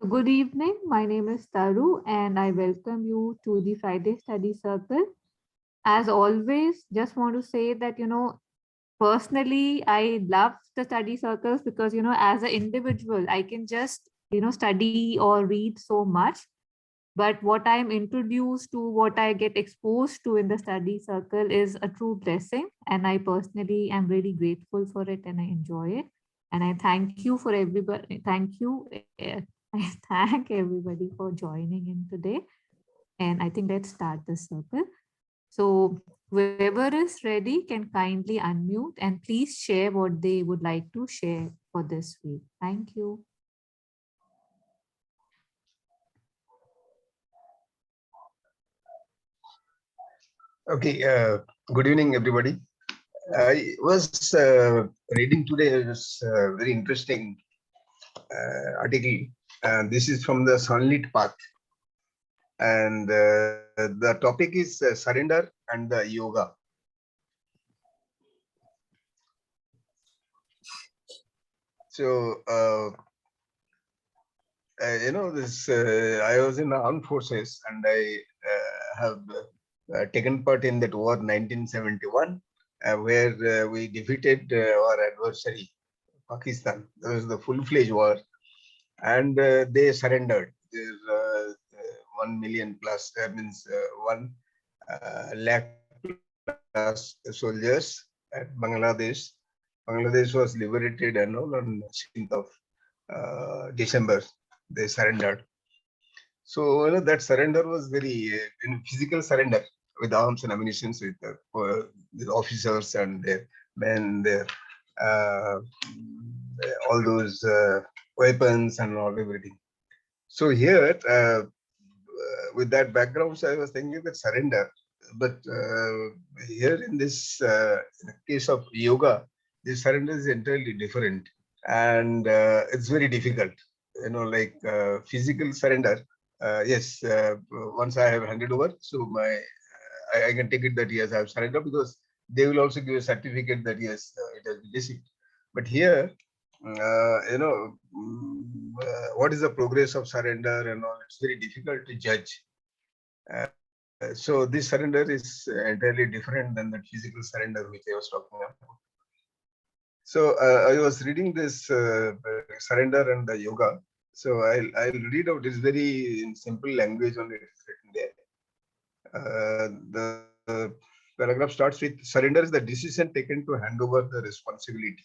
Good evening. My name is Taru and I welcome you to the Friday Study Circle. As always, just want to say that, personally, I love the study circles because, as an individual, I can just, study or read so much. But what I'm introduced to, what I get exposed to in the study circle is a true blessing. And I personally am really grateful for it and I enjoy it. And I thank you for everybody. Thank you. I thank everybody for joining in today. And I think let's start the circle. So, whoever is ready can kindly unmute and please share what they would like to share for this week. Thank you. Okay, good evening, everybody. I was reading today this very interesting article. This is from the Sunlit Path, and the topic is surrender and the yoga. So, this I was in the armed forces, and I have taken part in that war 1971, where we defeated our adversary, Pakistan. That was the full-fledged war, and they surrendered. There's 1 million plus, that means 1 lakh plus soldiers at Bangladesh. Bangladesh was liberated and all on 16th of December. They surrendered. So that surrender was very physical surrender with arms and ammunition, with officers and their men, their uh, all those weapons and all everything. So here, with that background, so I was thinking that surrender. But here in this in the case of yoga, the surrender is entirely different, and it's very difficult. Like physical surrender. Yes, once I have handed over, so I can take it that yes, I have surrendered, because they will also give a certificate that yes, it has been received. But here, what is the progress of surrender and all? It's very difficult to judge. So this surrender is entirely different than that physical surrender which I was talking about. So I was reading this surrender and the yoga. So I'll read out. It's very in simple language only. It's written there. The paragraph starts with: surrender is the decision taken to hand over the responsibility.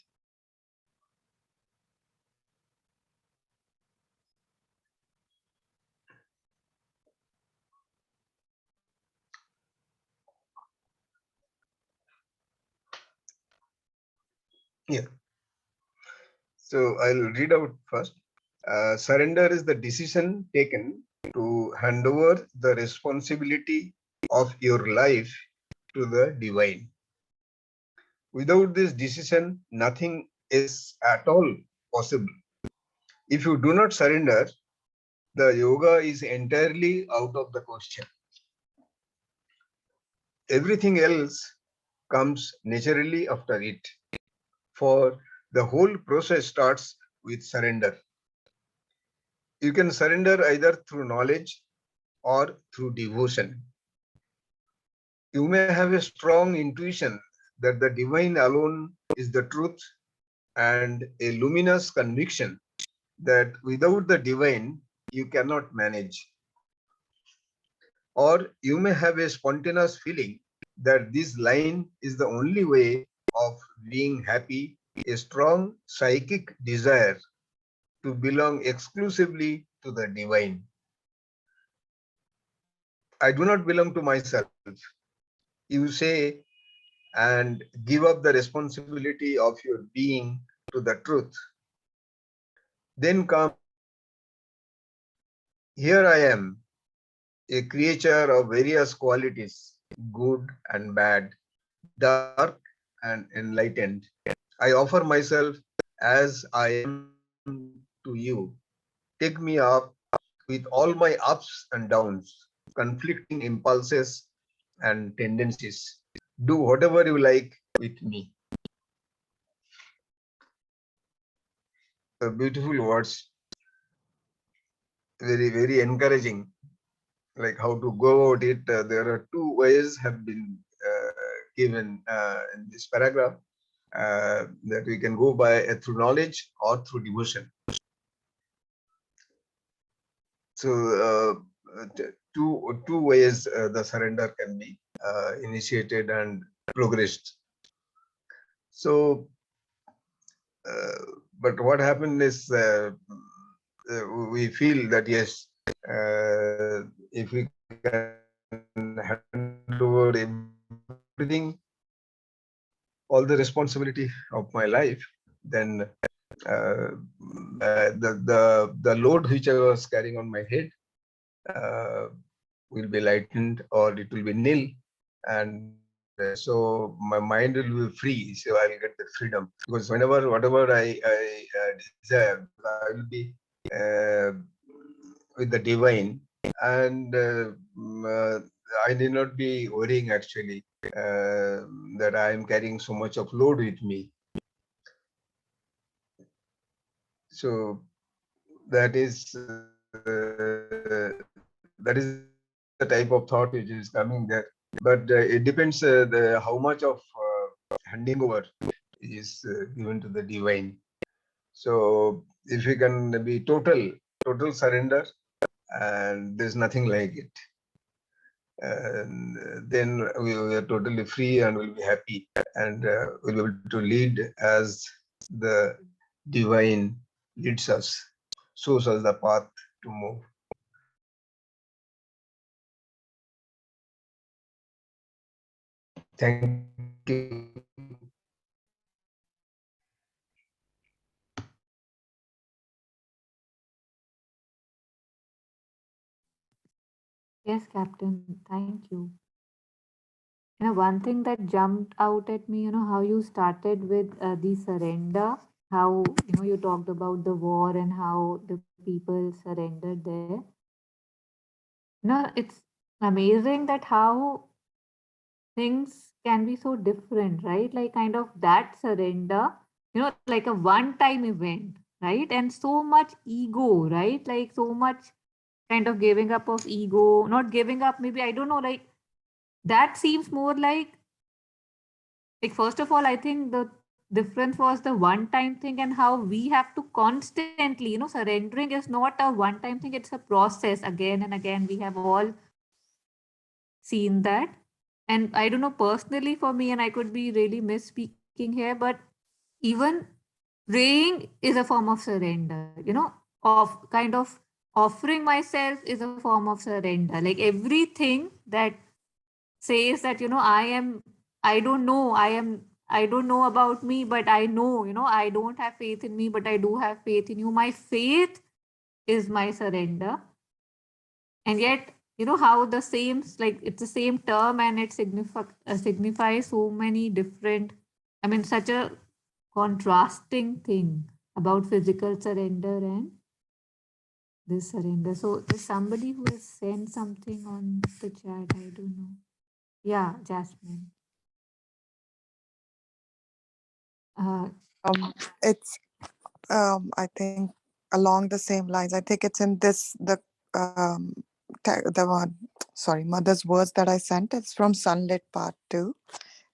Yeah. So I'll read out first. Surrender is the decision taken to hand over the responsibility of your life to the divine. Without this decision, nothing is at all possible. If you do not surrender, the yoga is entirely out of the question. Everything else comes naturally after it, for the whole process starts with surrender. You can surrender either through knowledge or through devotion. You may have a strong intuition that the divine alone is the truth, and a luminous conviction that without the divine you cannot manage. Or you may have a spontaneous feeling that this line is the only way of being happy, a strong psychic desire to belong exclusively to the divine. I do not belong to myself, you say, and give up the responsibility of your being to the truth. Then comes, here I am, a creature of various qualities, good and bad, dark and enlightened. I offer myself as I am to you. Take me up with all my ups and downs, conflicting impulses and tendencies. Do whatever you like with me. Beautiful words. very, very encouraging, like how to go about it. There are two ways have been given in this paragraph, that we can go by through knowledge or through devotion. So two ways the surrender can be initiated and progressed. So, but what happened is, we feel that yes, if we can hand over everything, all the responsibility of my life, then uh, the load which I was carrying on my head uh, will be lightened, or it will be nil, and so my mind will be free. So I'll get the freedom, because whenever whatever I desire, because I will be uh, with the divine, and I need not be worrying actually that I am carrying so much of load with me. So that is the type of thought which is coming there. But it depends how much of handing over is given to the divine. So if we can be total surrender, and there's nothing like it, and then we are totally free and will be happy, and we'll be able to lead as the divine leads us, shows us the path to move. Thank you. Yes, Captain. Thank you. One thing that jumped out at me, how you started with the surrender, how, you talked about the war and how the people surrendered there. It's amazing that how things can be so different, right? Like kind of that surrender, like a one-time event, right? And so much ego, right? Like so much kind of giving up of ego, not giving up, maybe, I don't know, like that seems more like first of all, I think the difference was the one time thing and how we have to constantly, surrendering is not a one time thing, it's a process again and again. We have all seen that. And I don't know, personally for me, and I could be really misspeaking here, but even praying is a form of surrender, of kind of offering myself is a form of surrender. Like everything that says that, I don't know about me, but I know, I don't have faith in me, but I do have faith in you. My faith is my surrender. And yet, how the same, like it's the same term and it signifies so many different, I mean, such a contrasting thing about physical surrender and this surrender. So there's somebody who has sent something on the chat. I don't know. Yeah, Jasmine. Uh, It's I think along the same lines. I think it's in this the one, sorry, mother's words that I sent. It's from Sunlit Part 2,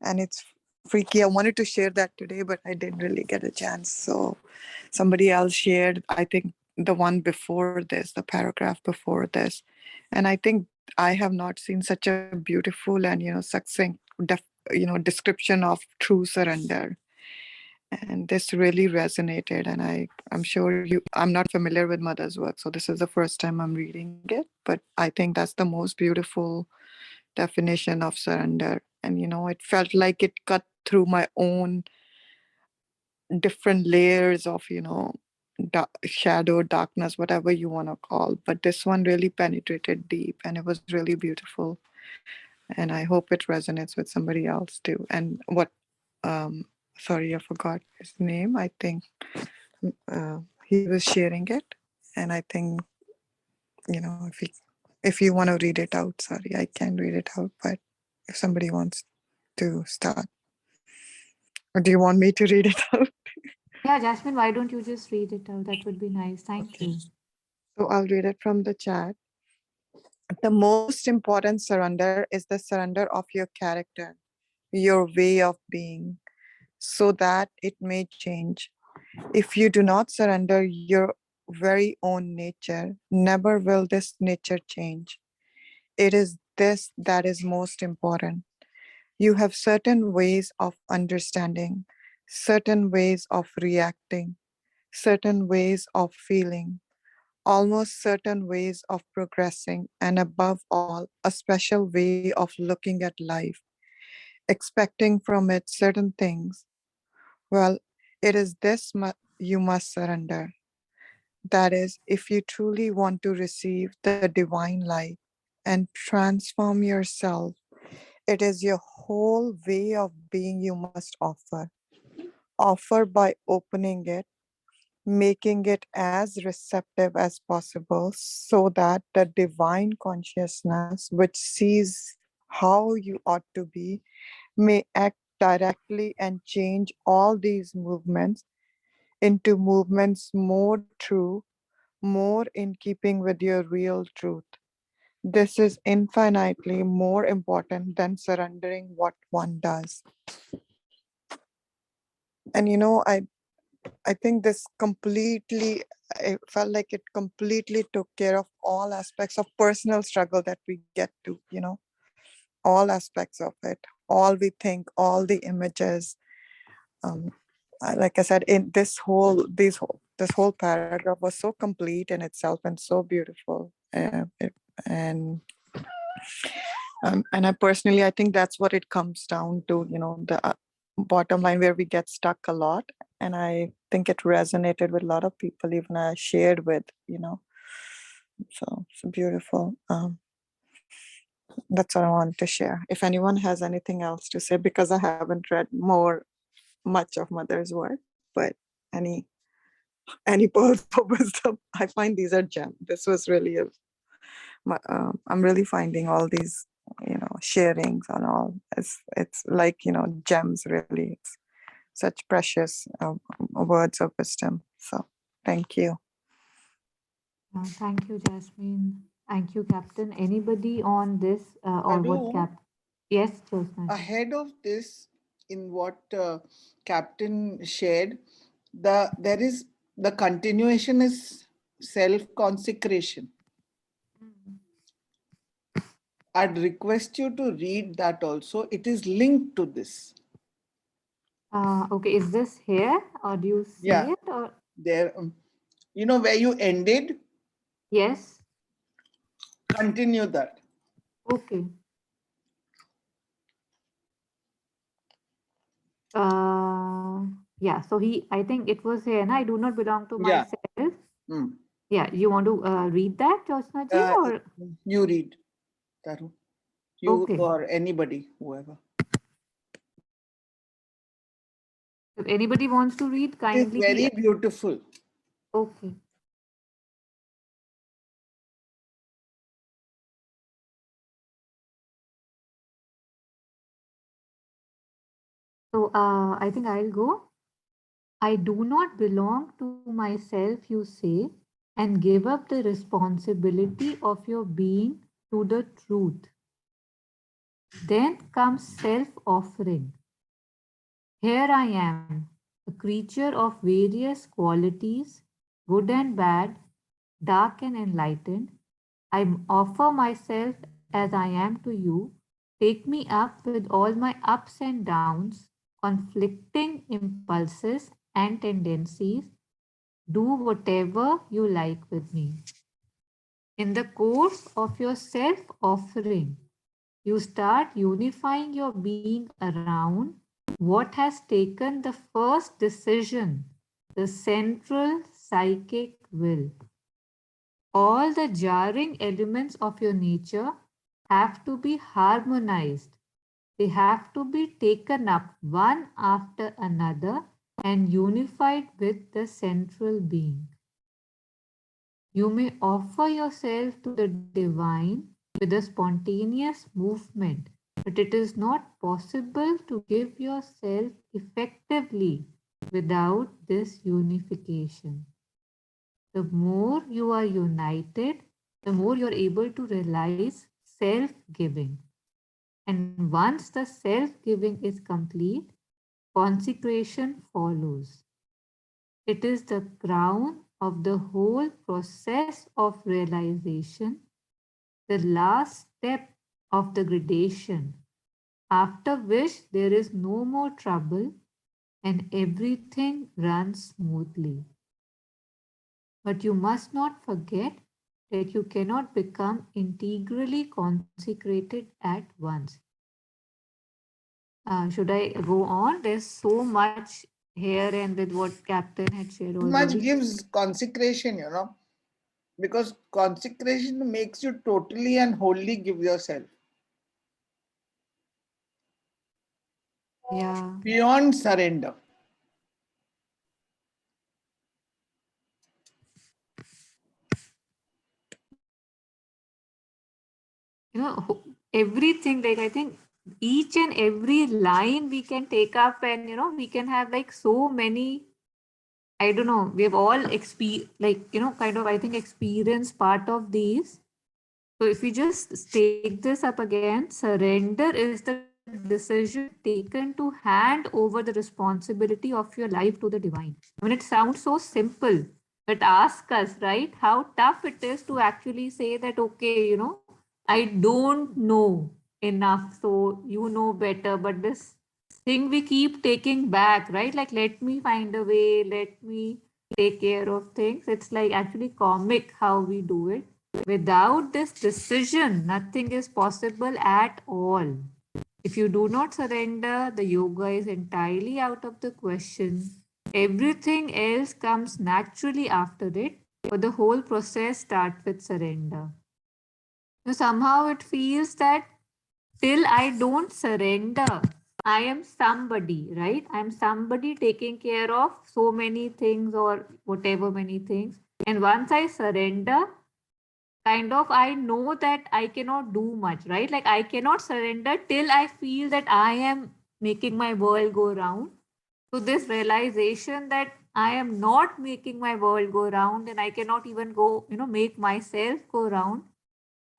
and it's freaky. I wanted to share that today, but I didn't really get a chance. So somebody else shared, I think, the one before this, the paragraph before this, and I think I have not seen such a beautiful and succinct description of true surrender, and this really resonated. And I'm sure I'm not familiar with mother's work, so this is the first time I'm reading it, but I think that's the most beautiful definition of surrender. And it felt like it cut through my own different layers of shadow, darkness, whatever you want to call, but this one really penetrated deep, and it was really beautiful. And I hope it resonates with somebody else too. And what um sorry, I forgot his name. I think he was sharing it, and I think if you want to read it out, sorry, I can read it out, but if somebody wants to start, or do you want me to read it out? yeah, Jasmine, why don't you just read it out? That would be nice. Thank Okay. you. So I'll read it from the chat. The most important surrender is the surrender of your character, your way of being, so that it may change. If you do not surrender your very own nature, never will this nature change. It is this that is most important. You have certain ways of understanding, certain ways of reacting, certain ways of feeling, almost certain ways of progressing, and above all, a special way of looking at life, expecting from it certain things. Well, it is this you must surrender. That is, if you truly want to receive the divine light and transform yourself, it is your whole way of being you must offer. Offer by opening it, making it as receptive as possible so that the divine consciousness, which sees how you ought to be, may act directly and change all these movements into movements more true, more in keeping with your real truth. This is infinitely more important than surrendering what one does. And I think this completely, I felt like it completely took care of all aspects of personal struggle that we get to, all aspects of it, all we think, all the images. Um, like I said, in this whole paragraph was so complete in itself and so beautiful. And and I personally, I think that's what it comes down to, the bottom line where we get stuck a lot. And I think it resonated with a lot of people, even I shared with, so it's beautiful. That's what I wanted to share. If anyone has anything else to say, because I haven't read much of Mother's work, but any any pearls of wisdom, I find these are gems. This was really I'm really finding all these, sharings on all. It's like, gems really. It's such precious words of wisdom. So thank you. Thank you, Jasmine. Thank you, Captain. Anybody on this, on what Adu, Cap? Yes, Josna ji. ahead of this, in what Captain shared, there is the continuation is self consecration. I'd request you to read that also. It is linked to this. Okay, is this here or do you see Yeah, it or? there. Where you ended, Yes. continue that. Okay. Yeah, so I think it was here, na? I do not belong to Yeah. myself. Mm. Yeah, you want to read that, Josna ji, Uh, or? you read, Taru. You Okay. or anybody, whoever. If anybody wants to read, It is kindly. very beautiful. Okay. So I think I'll go. I do not belong to myself, you say, and give up the responsibility of your being to the truth. Then comes self offering. Here I am, a creature of various qualities, good and bad, dark and enlightened. I offer myself as I am to you. Take me up with all my ups and downs, conflicting impulses and tendencies. Do whatever you like with me. In the course of your self offering, you start unifying your being around what has taken the first decision, the central psychic will. All the jarring elements of your nature have to be harmonized. They have to be taken up one after another and unified with the central being. You may offer yourself to the divine with a spontaneous movement, but it is not possible to give yourself effectively without this unification. The more you are united, the more you're able to realize self-giving. And once the self-giving is complete, consecration follows. It is the crown of the whole process of realization, the last step of the gradation, after which there is no more trouble and everything runs smoothly. But you must not forget that you cannot become integrally consecrated at once. Should I go on? There's so much here, and with what Captain had shared Much already. gives consecration, because consecration makes you totally and wholly give yourself Yeah. beyond surrender. Everything, like I think each and every line we can take up, and we can have like so many. I don't know, we have all kind of, I think, experience part of these. So if we just take this up again, surrender is the decision taken to hand over the responsibility of your life to the divine. I mean, it sounds so simple, but ask us, right, how tough it is to actually say that, okay, I don't know enough, so you know better. But this thing we keep taking back, right? Like, let me find a way, let me take care of things. It's like actually comic how we do it. Without this decision, nothing is possible at all. If you do not surrender, the yoga is entirely out of the question. Everything else comes naturally after it, but the whole process starts with surrender. So somehow it feels that till I don't surrender, I am somebody, right? I'm somebody taking care of so many things or whatever many things. And once I surrender, kind of I know that I cannot do much, right? Like I cannot surrender till I feel that I am making my world go round. So this realization that I am not making my world go round, and I cannot even go, make myself go round,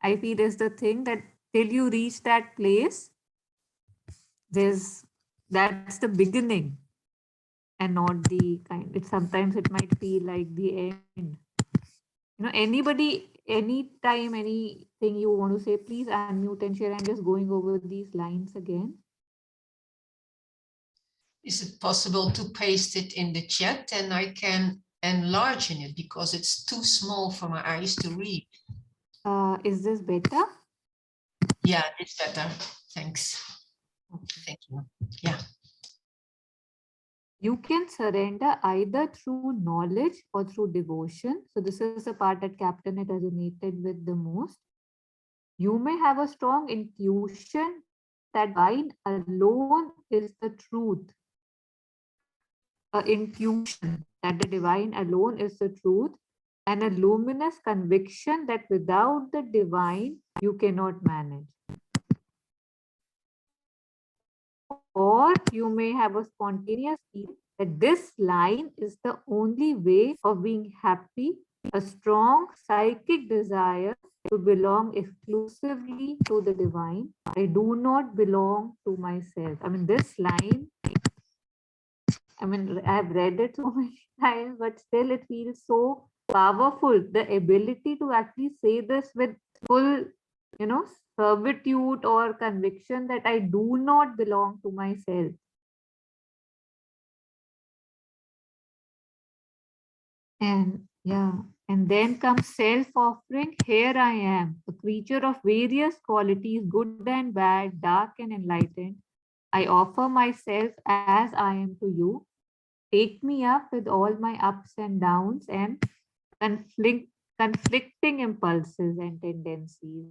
I feel is the thing that till you reach that place, there's that's the beginning and not the kind. It sometimes it might feel like the end. Anybody, anytime, anything you want to say, please unmute and share. I'm just going over these lines again. Is it possible to paste it in the chat and I can enlarge it because it's too small for my eyes to read? Is this better? Yeah, it's better. Thanks. Thank you. Yeah. You can surrender either through knowledge or through devotion. So this is the part that Captain had resonated with the most. You may have a strong intuition that the divine alone is the truth. A intuition that the divine alone is the truth, and a luminous conviction that without the divine, you cannot manage. Or you may have a spontaneous feeling that this line is the only way of being happy, a strong psychic desire to belong exclusively to the divine. I do not belong to myself. I mean, this line, I mean, I've read it so many times, but still it feels so powerful. The ability to actually say this with full, you know, servitude or conviction that I do not belong to myself. And yeah, and then comes self offering. Here I am, a creature of various qualities, good and bad, dark and enlightened. I offer myself as I am to you. Take me up with all my ups and downs and conflicting impulses and tendencies.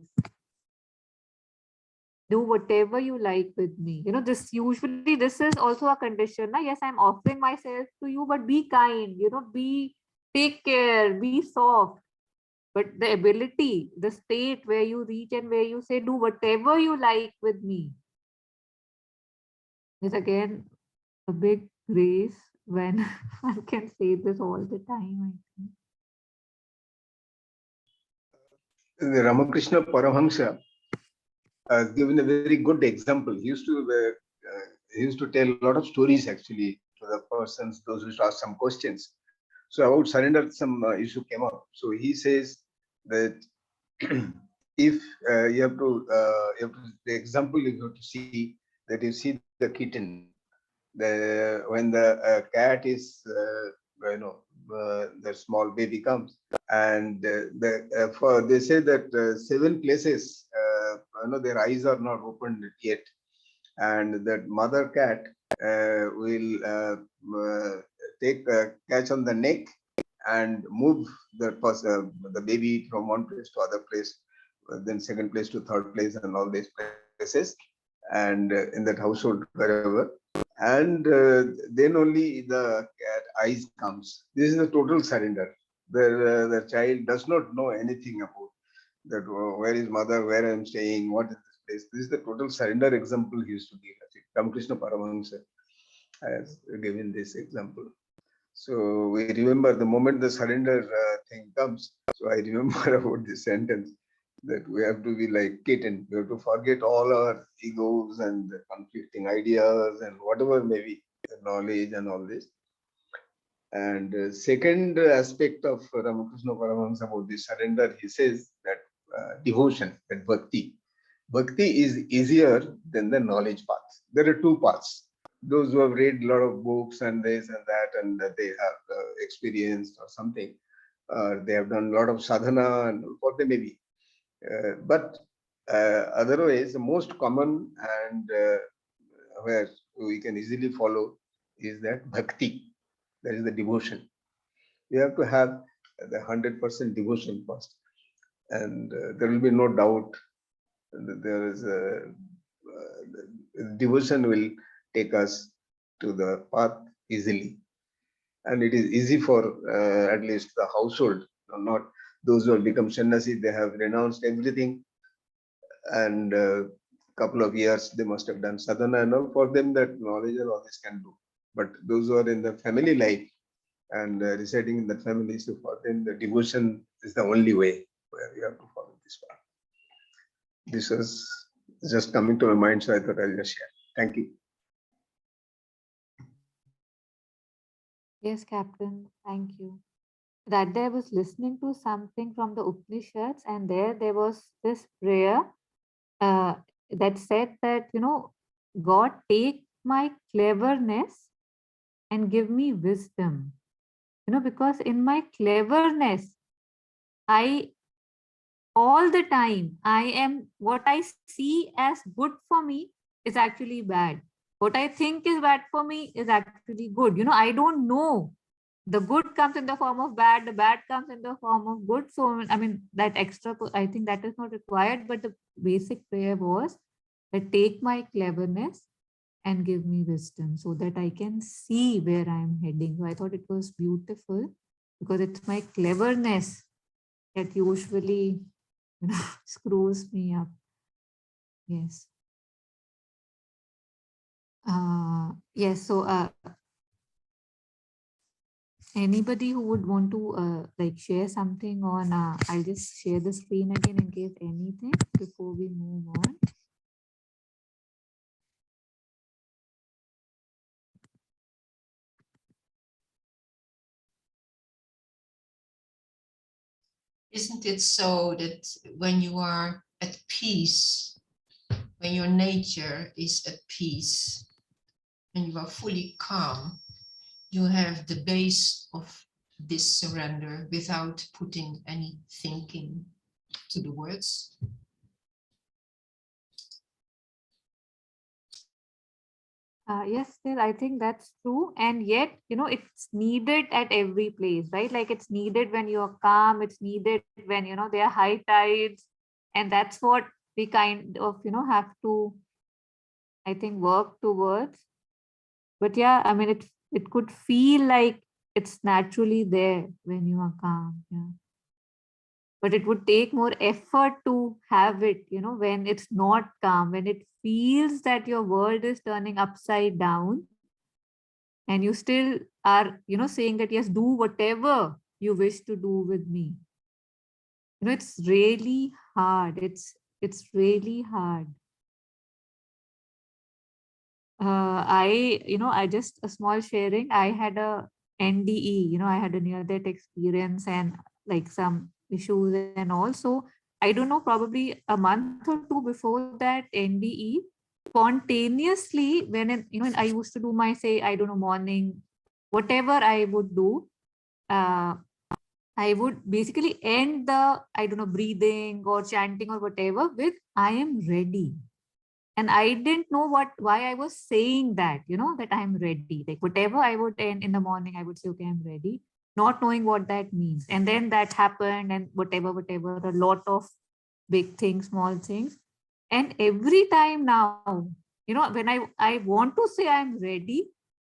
Do whatever you like with me. This usually, this is also a condition. Na? Yes, I'm offering myself to you, but be kind, take care, be soft. But the ability, the state where you reach and where you say, do whatever you like with me, is again a big grace when one can say this all the time, I think. The Ramakrishna Paramahamsa has given a very good example. He used to tell a lot of stories actually to the persons, those who ask some questions. So about surrender, some issue came up. So he says that if the example you have to see, that you see the kitten, when the cat is the small baby comes, and they say that 7 places, their eyes are not opened yet, and that mother cat will take catch on the neck and move the baby from one place to other place, then second place to third place, and all these places, and in that household wherever, and then only the cat eyes comes. This is a total surrender. The child does not know anything about that. Where is mother? Where I am staying? What is this place? This is the total surrender example he used to give. Ramakrishna Paramahamsa has given this example. So we remember the moment the surrender thing comes. So I remember about this sentence, that we have to be like kitten. We have to forget all our egos and the conflicting ideas and whatever may be the knowledge and all this. And second aspect of Ramakrishna Paramahamsa about this surrender, he says that devotion, that bhakti. Bhakti is easier than the knowledge path. There are two paths. Those who have read a lot of books and this and that, and they have experienced or something, they have done a lot of sadhana and what they may be. But otherwise, the most common and where we can easily follow is that bhakti, that is the devotion. You have to have the 100% devotion first, and there will be no doubt that there is devotion will take us to the path easily, and it is easy for at least the household, not those who have become sannyasi. They have renounced everything, and couple of years they must have done sadhana and all. For them, that knowledge and all this can do. But those who are in the family life and residing in the family, so for them the devotion is the only way where you have to follow this path. This was just coming to my mind, so I thought I'll just share. Thank you. Yes, Captain. Thank you. That day I was listening to something from the Upanishads, and there was this prayer uh, that said that, God, take my cleverness and give me wisdom. Because in my cleverness, I all the time I am, what I see as good for me is actually bad. What I think is bad for me is actually good. I don't know. The good comes in the form of bad, the bad comes in the form of good. So I mean, that extra, I think that is not required, but the basic prayer was that take my cleverness and give me wisdom so that I can see where I am heading. So I thought it was beautiful, because it's my cleverness that usually screws me up. Yes. Yes. So anybody who would want to like share something on, I'll just share the screen again in case anything before we move on. Isn't it so that when you are at peace, when your nature is at peace, and you are fully calm, you have the base of this surrender without putting any thinking to the words? Yes, still, I think that's true. And yet, it's needed at every place, right? Like it's needed when you're calm, it's needed when, there are high tides. And that's what we kind of, have to, I think, work towards. But yeah, I mean, it could feel like it's naturally there when you are calm. Yeah. But it would take more effort to have it, when it's not calm, when it feels that your world is turning upside down, and you still are, saying that, yes, do whatever you wish to do with me. it's really hard. It's really hard. I just a small sharing. I had a NDE, I had a near death experience and like some issues and all. So I don't know, probably a month or two before that NDE, spontaneously, when I used to do my, say, I don't know, morning, whatever I would do, uh, I would basically end the, I don't know, breathing or chanting or whatever with I am ready. And I didn't know why I was saying that, that I'm ready. Like whatever I would end in the morning, I would say, okay, I'm ready, not knowing what that means. And then that happened, and whatever, a lot of big things, small things. And every time now, when I want to say I'm ready,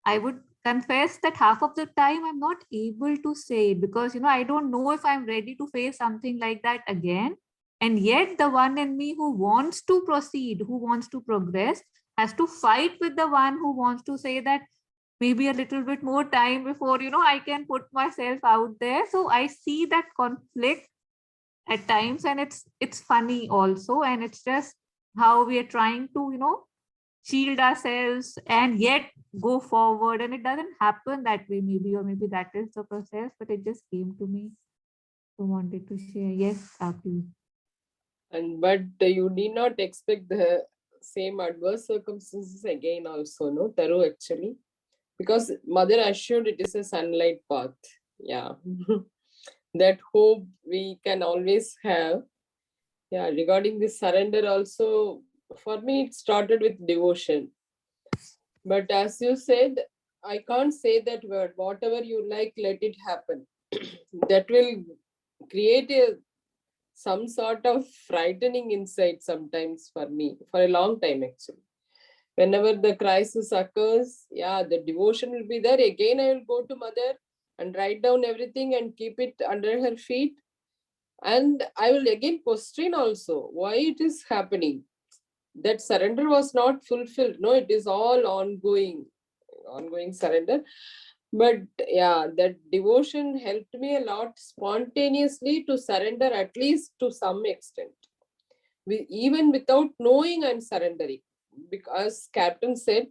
I would confess that half of the time I'm not able to say it because, I don't know if I'm ready to face something like that again. And yet, the one in me who wants to proceed, who wants to progress, has to fight with the one who wants to say that maybe a little bit more time before, I can put myself out there. So I see that conflict at times, and it's funny also. And it's just how we are trying to, shield ourselves and yet go forward. And it doesn't happen that way, maybe, or maybe that is the process, but it just came to me. So wanted to share. Yes, please. But you need not expect the same adverse circumstances again also, no, Taru, actually. Because Mother assured it is a sunlight path. Yeah. That hope we can always have. Yeah, regarding this surrender also, for me, it started with devotion. But as you said, I can't say that word. Whatever you like, let it happen. That will create some sort of frightening insight sometimes for me, for a long time actually. Whenever the crisis occurs, yeah, the devotion will be there. Again, I will go to Mother and write down everything and keep it under her feet. And I will again question also why it is happening. That surrender was not fulfilled. No, it is all ongoing surrender. But yeah, that devotion helped me a lot spontaneously to surrender, at least to some extent. Even without knowing I'm surrendering. Because Captain said,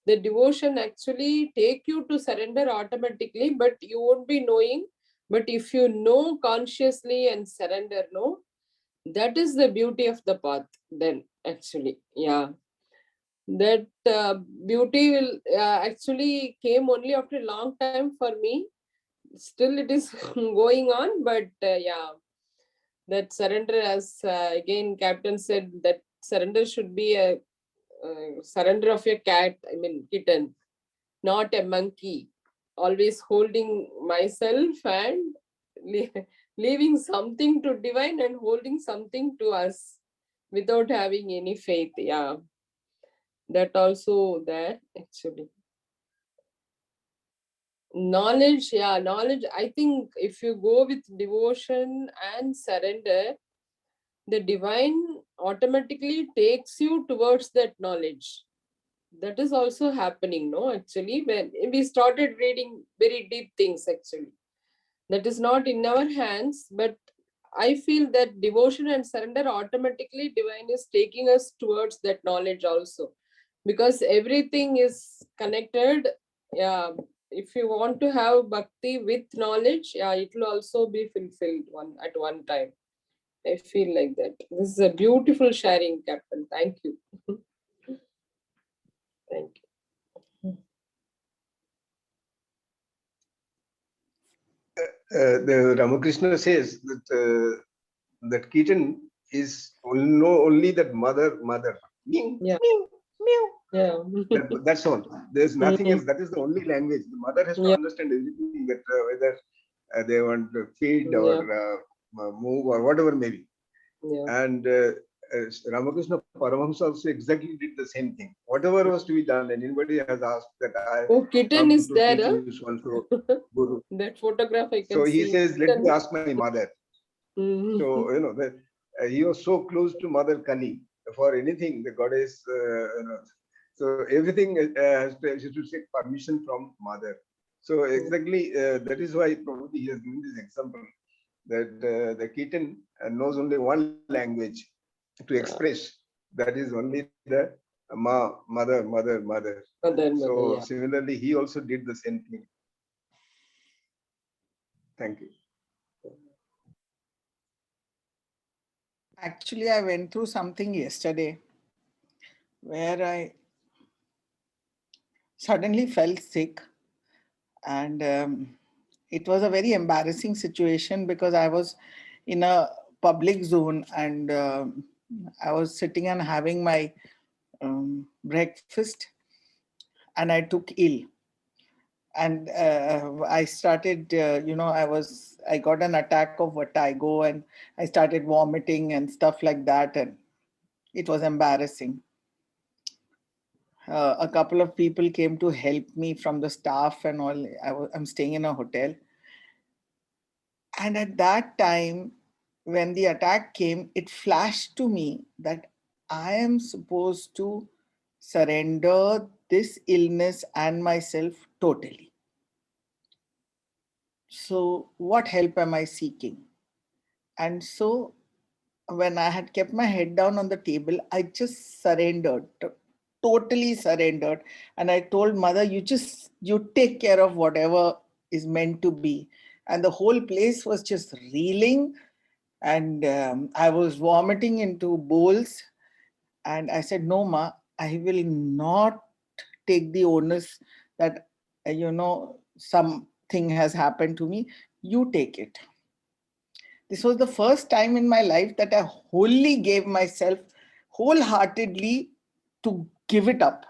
the devotion actually take you to surrender automatically, but you won't be knowing. But if you know consciously and surrender, no, that is the beauty of the path then actually. Yeah, that beauty will actually came only after a long time for me. Still it is going on, but yeah, that surrender, as again Captain said, that surrender should be a surrender of a cat, I mean kitten, not a monkey. Always holding myself and leaving something to divine and holding something to us without having any faith. Yeah, that also there actually. Knowledge, yeah, knowledge. I think if you go with devotion and surrender, the divine automatically takes you towards that knowledge. That is also happening, no, actually, when we started reading very deep things, actually. That is not in our hands, but I feel that devotion and surrender automatically divine is taking us towards that knowledge also. Because everything is connected. Yeah, if you want to have bhakti with knowledge, yeah, it will also be fulfilled at one time. I feel like that. This is a beautiful sharing, Captain. Thank you. Thank you. The Ramakrishna says that that kitten is only that mother. Meow, Yeah. meow, meow. Yeah. That's all. There's nothing else. That is the only language. The mother has to Yeah. understand everything, that whether they want to feed or Yeah. move or whatever maybe. Yeah. And Ramakrishna Paramahamsa also exactly did the same thing. Whatever was to be done, and anybody has asked that I Oh, kitten come is to there, teach huh? you also Guru. That photograph I So can he see. says, let me ask my mother. Mhm. So, that he was so close to Mother Kali for anything, the goddess, so everything she should take permission from Mother. So exactly that is why probably he has given this example. that the kitten knows only one language to express. That is only the mother, mother, mother. Mother, So yeah. similarly, he also did the same thing. Thank you. Actually, I went through something yesterday where I suddenly fell sick, and it was a very embarrassing situation because I was in a public zone, and I was sitting and having my breakfast, and I took ill. And I started, I got an attack of vertigo, and I started vomiting and stuff like that, and it was embarrassing. A couple of people came to help me from the staff and all. I'm staying in a hotel. And at that time, when the attack came, it flashed to me that I am supposed to surrender this illness and myself totally. So, what help am I seeking? And so, when I had kept my head down on the table, I just surrendered, totally surrendered. And I told mother, you take care of whatever is meant to be. And the whole place was just reeling, and I was vomiting into bowls. And I said, no, ma, I will not take the onus that, something has happened to me. You take it. This was the first time in my life that I wholly gave myself wholeheartedly to give it up.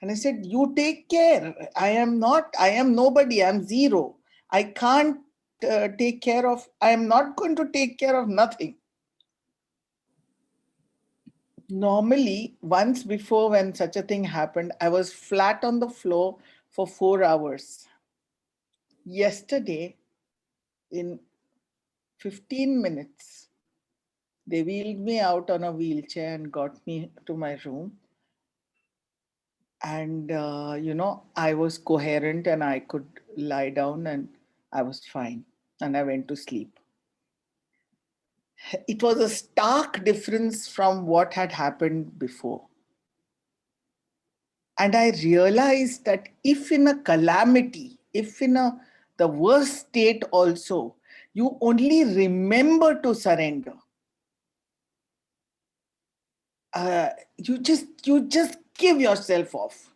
And I said, you take care. I am nobody. I'm zero. I can't I am not going to take care of nothing. Normally, once before when such a thing happened, I was flat on the floor for 4 hours. Yesterday, in 15 minutes, they wheeled me out on a wheelchair and got me to my room. And, I was coherent and I could lie down and I was fine. And I went to sleep. It was a stark difference from what had happened before. And I realized that if in a calamity, if in the worst state also, you only remember to surrender, you just give yourself off.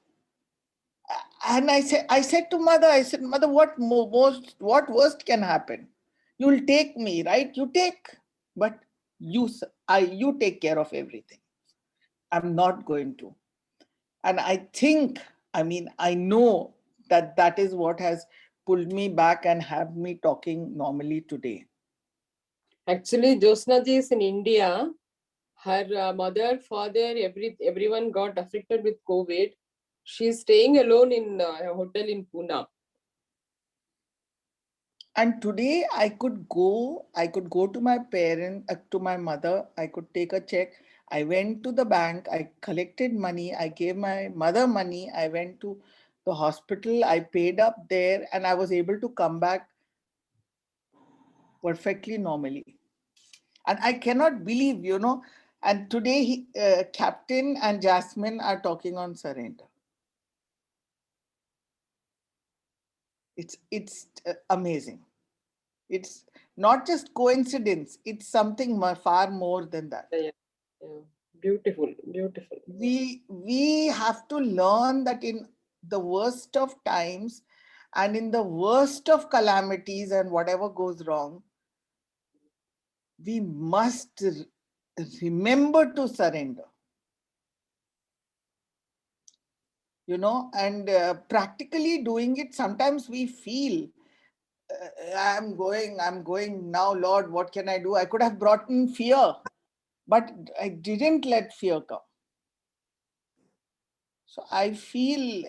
And I said to mother, I said, mother, what worst can happen? You'll take me, right? You take, but you take care of everything. I'm not going to. And I know that is what has pulled me back and have me talking normally today. Actually, Josna ji is in India. Her mother, father, everyone got affected with COVID. She's staying alone in a hotel in Pune. And today I could go to my to my mother. I could take a check. I went to the bank. I collected money. I gave my mother money. I went to the hospital. I paid up there, and I was able to come back perfectly normally. And I cannot believe, and today Captain and Jasmine are talking on surrender. It's amazing. It's not just coincidence. It's something far more than that. Yeah, yeah. Beautiful, beautiful. We have to learn that in the worst of times and in the worst of calamities and whatever goes wrong, we must remember to surrender. And practically doing it, sometimes we feel, I'm going now, Lord, what can I do? I could have brought in fear, but I didn't let fear come. So I feel,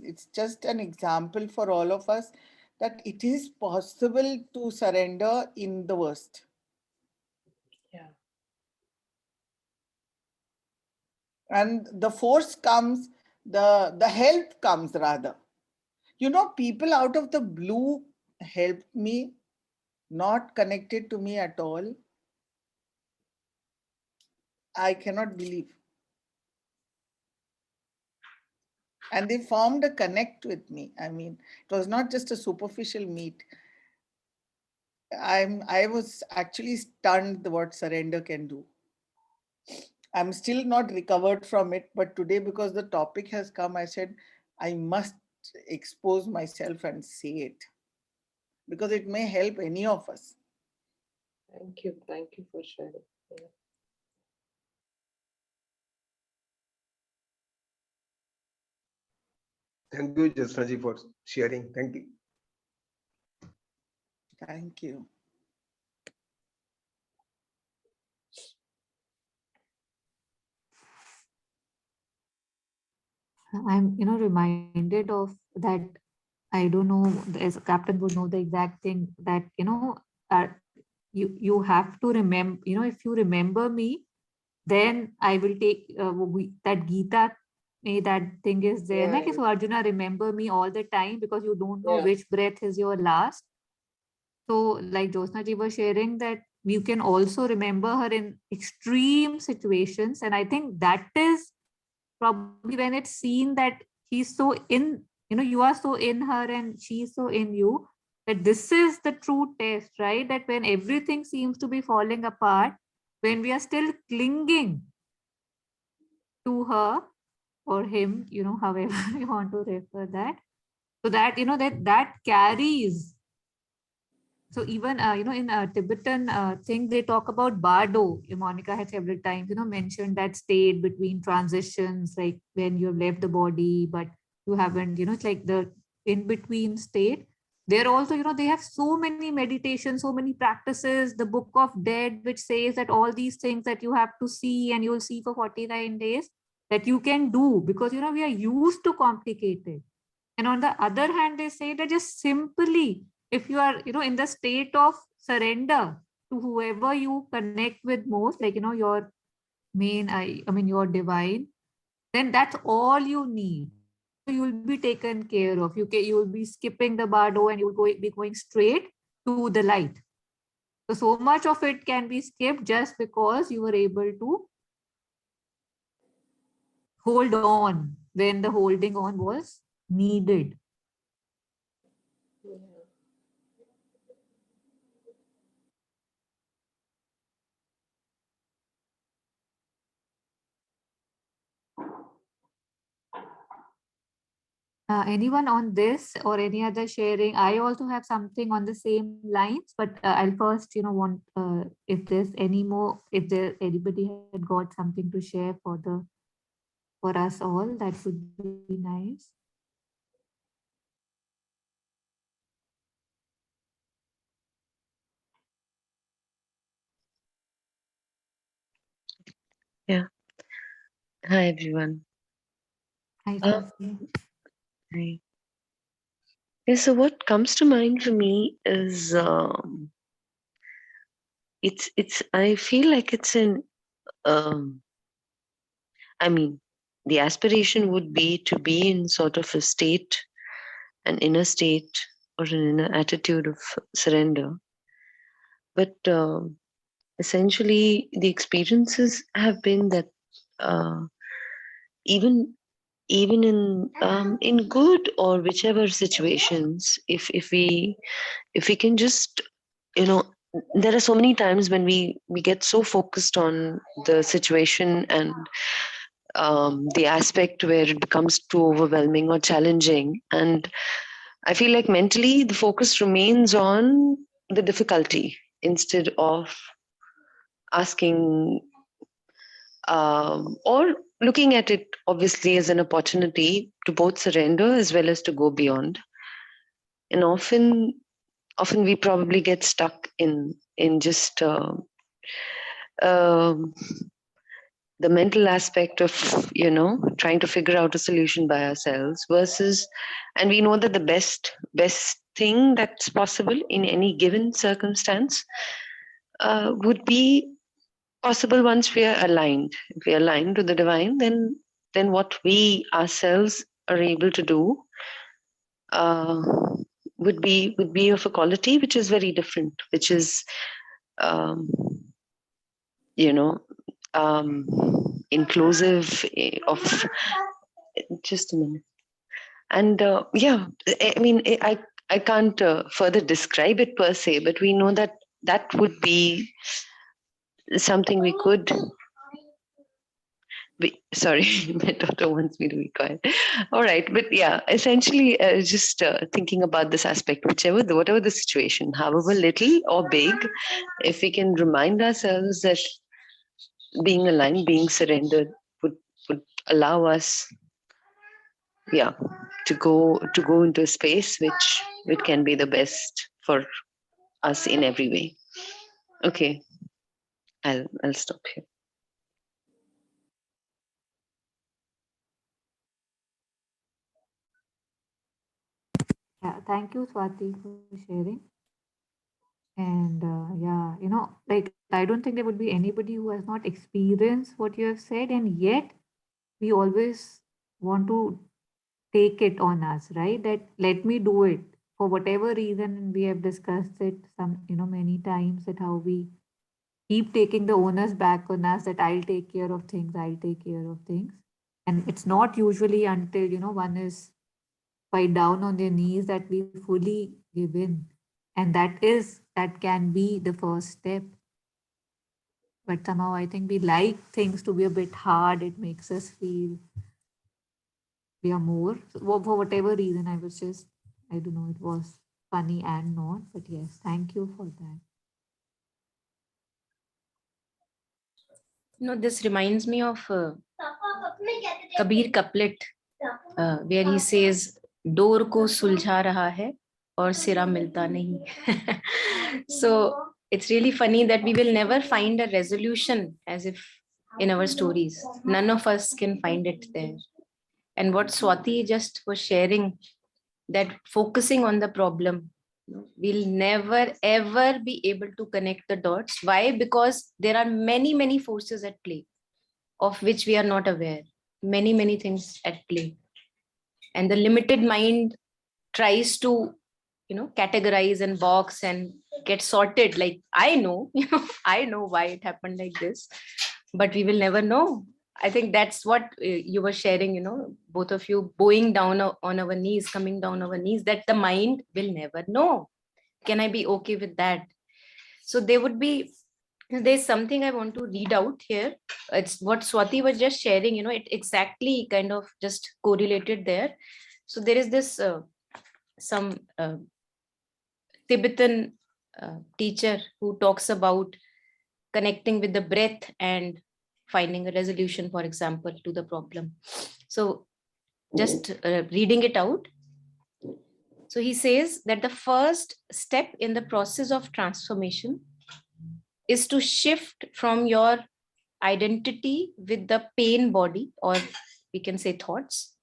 it's just an example for all of us that it is possible to surrender in the worst. Yeah. And the force comes, the help comes rather. People out of the blue helped me. not connected to me at all. I cannot believe. And they formed a connect with me. I mean, it was not just a superficial meet. I was actually stunned what surrender can do. I'm still not recovered from it, but today, because the topic has come, I said I must expose myself and say it, because it may help any of us. Thank you. Thank you for sharing. Yeah. Thank you, Jasnaji, for sharing. Thank you. Thank you. I'm, reminded of that. I don't know, as a captain would know the exact thing that, uh, you have to remember, if you remember me, then I will take that Gita, that thing is there. Yeah. Like, so Arjuna, remember me all the time because you don't know Yeah. which breath is your last. So, like Josna ji was sharing, that you can also remember her in extreme situations. And I think that is probably when it's seen that he's so in, you are so in her and she's so in you, that this is the true test, right? That when everything seems to be falling apart, when we are still clinging to her or him, however you want to refer that, so that, that carries. So even in a Tibetan thing, they talk about bardo. Monica has several times mentioned that state between transitions, like when you have left the body but you haven't, it's like the in between state. They're also, they have so many meditations, so many practices, the Book of Dead, which says that all these things that you have to see and you'll see for 49 days, that you can do, because we are used to complicated. And on the other hand, they say that just simply, if you are, in the state of surrender to whoever you connect with most, like, your main, I mean, your divine, then that's all you need. So you'll be taken care of. You will be skipping the bardo and be going straight to the light. So much of it can be skipped just because you were able to hold on when the holding on was needed. Yeah. Anyone on this or any other sharing? I also have something on the same lines, but I'll first, want if there's any more, if there anybody had got something to share for us all, that would be nice. Yeah. Hi, everyone. Hi, Uh, Cecily. Hi. Yeah, so what comes to mind for me is I feel like it's um I mean, the aspiration would be to be in sort of a state, an inner state, or an inner attitude of surrender. But essentially, the experiences have been that uh, even even in good or whichever situations, if we can just, you know, there are so many times when we get so focused on the situation and the aspect where it becomes too overwhelming or challenging, and I feel like mentally the focus remains on the difficulty instead of asking or looking at it obviously as an opportunity to both surrender as well as to go beyond. And often we probably get stuck in just um the mental aspect of, trying to figure out a solution by ourselves versus, and we know that the best thing that's possible in any given circumstance would be possible once we are aligned. If we are aligned to the divine, then what we ourselves are able to do, uh, would be of a quality which is very different, which is you know inclusive of just a minute. And yeah, I mean, I can't further describe it per se, but we know that that would be something we could be. Sorry, my daughter wants me to be quiet. All right, but yeah, essentially, just thinking about this aspect, whatever the situation, however little or big, if we can remind ourselves that being aligned, being surrendered would allow us, yeah, to go into a space which can be the best for us in every way. Okay, I'll stop here. Yeah, thank you, Swati, for sharing. And yeah, like I don't think there would be anybody who has not experienced what you have said, and yet we always want to take it on us, right? That let me do it for whatever reason. And we have discussed it many times, that how we keep taking the onus back on us, that I'll take care of things. And it's not usually until, one is quite down on their knees that we fully give in. And that can be the first step. But somehow I think we like things to be a bit hard. It makes us feel we are more. So for whatever reason, I don't know, it was funny and not. But yes, thank you for that. This reminds me of Kabir couplet, where he says, "Door ko सुलझा रहा है और सिरा मिलता नहीं." So it's really funny that we will never find a resolution, as if in our stories, none of us can find it there. And what Swati just was sharing, that focusing on the problem, we'll never ever be able to connect the dots. Why? Because there are many forces at play of which we are not aware. Many things at play. And the limited mind tries to categorize and box and get sorted. Like, I know, I know why it happened like this, but we will never know. I think that's what you were sharing, both of you bowing down on our knees, coming down our knees, that the mind will never know. Can I be okay with that? So there's something I want to read out here. It's what Swati was just sharing, it exactly kind of just correlated there. So there is this some Tibetan teacher who talks about connecting with the breath and finding a resolution, for example, to the problem. So just reading it out. So he says that the first step in the process of transformation is to shift from your identity with the pain body, or we can say thoughts,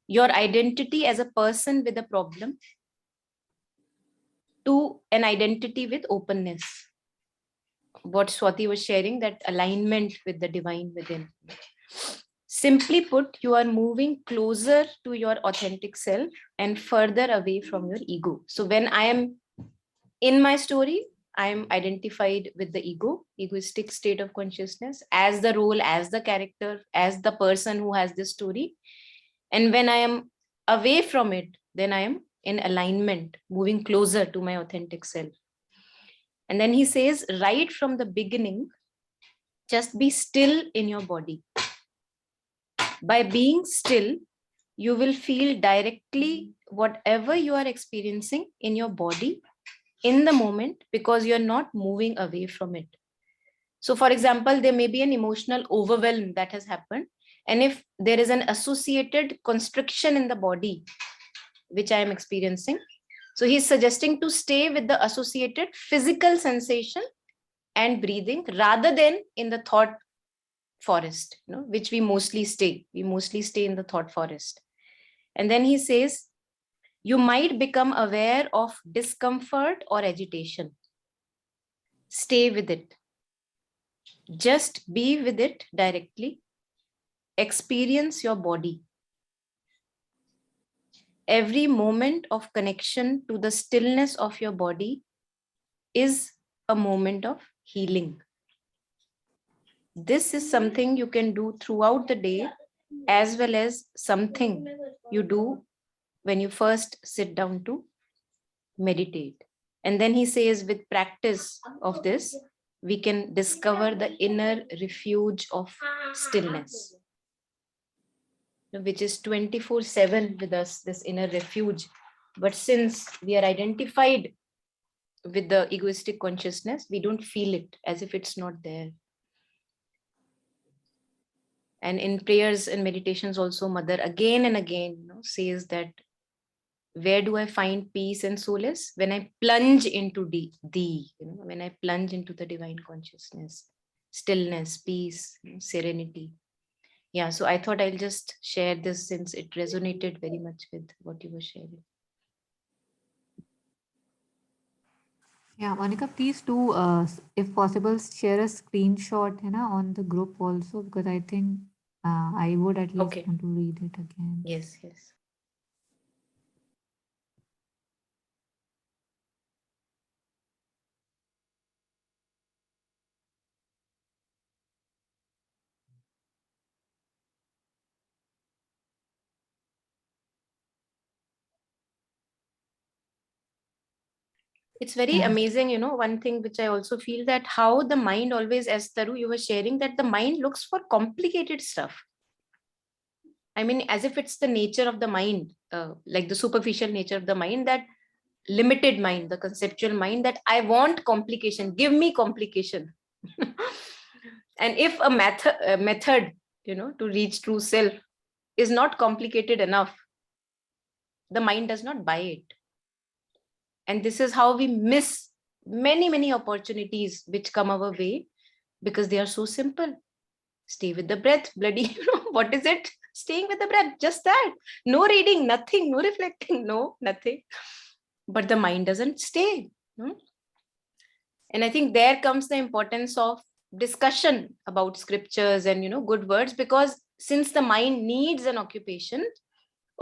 your identity as a person with a problem, to an identity with openness. What Swati was sharing, that alignment with the divine within. Simply put, you are moving closer to your authentic self and further away from your ego. So when I am in my story, I am identified with the egoistic state of consciousness, as the role, as the character, as the person who has this story. And when I am away from it, then I am in alignment, moving closer to my authentic self. And then he says, right from the beginning, just be still in your body. By being still, you will feel directly whatever you are experiencing in your body in the moment, because you're not moving away from it. So for example, there may be an emotional overwhelm that has happened. And if there is an associated constriction in the body, which I am experiencing, so he's suggesting to stay with the associated physical sensation and breathing, rather than in the thought forest, which we mostly stay. We mostly stay in the thought forest. And then he says, you might become aware of discomfort or agitation. Stay with it. Just be with it directly. Experience your body. every moment of connection to the stillness of your body is a moment of healing. This is something you can do throughout the day, as well as something you do when you first sit down to meditate. And then he says, with practice of this, we can discover the inner refuge of stillness, which is 24/7 with us, this inner refuge. But since we are identified with the egoistic consciousness, we don't feel it, as if it's not there. And in prayers and meditations also, Mother again and again says that, where do I find peace and solace? When I plunge into thee, when I plunge into the divine consciousness, stillness, peace, serenity. Yeah, so I thought I'll just share this since it resonated very much with what you were sharing. Yeah, Monica, please do, if possible, share a screenshot on the group also, because I think I would at least Okay. want to read it again. Yes, yes. It's very Yeah. amazing, one thing which I also feel, that how the mind always, as Taru, you were sharing, that the mind looks for complicated stuff. I mean, as if it's the nature of the mind, like the superficial nature of the mind, that limited mind, the conceptual mind, that I want complication, give me complication. And if a method, to reach true self is not complicated enough, the mind does not buy it. And this is how we miss many, many opportunities which come our way, because they are so simple. Stay with the breath, bloody, what is it? Staying with the breath, just that. No reading, nothing, no reflecting, no, nothing. But the mind doesn't stay. And I think there comes the importance of discussion about scriptures and, good words, because since the mind needs an occupation,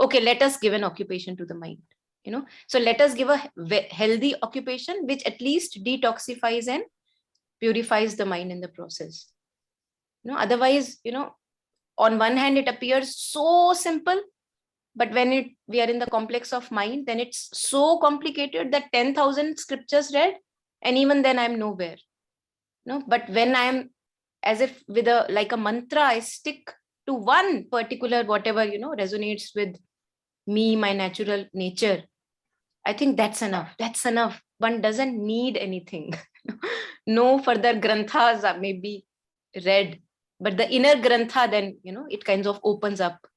okay, let us give an occupation to the mind. So let us give a healthy occupation which at least detoxifies and purifies the mind in the process. Otherwise, on one hand it appears so simple, but when we are in the complex of mind, then it's so complicated that 10,000 scriptures read, and even then I'm nowhere. But when I'm, as if with like a mantra, I stick to one particular whatever resonates with me, my natural nature, I think that's enough. That's enough. One doesn't need anything. No further granthas may be read, but the inner grantha, then, it kind of opens up.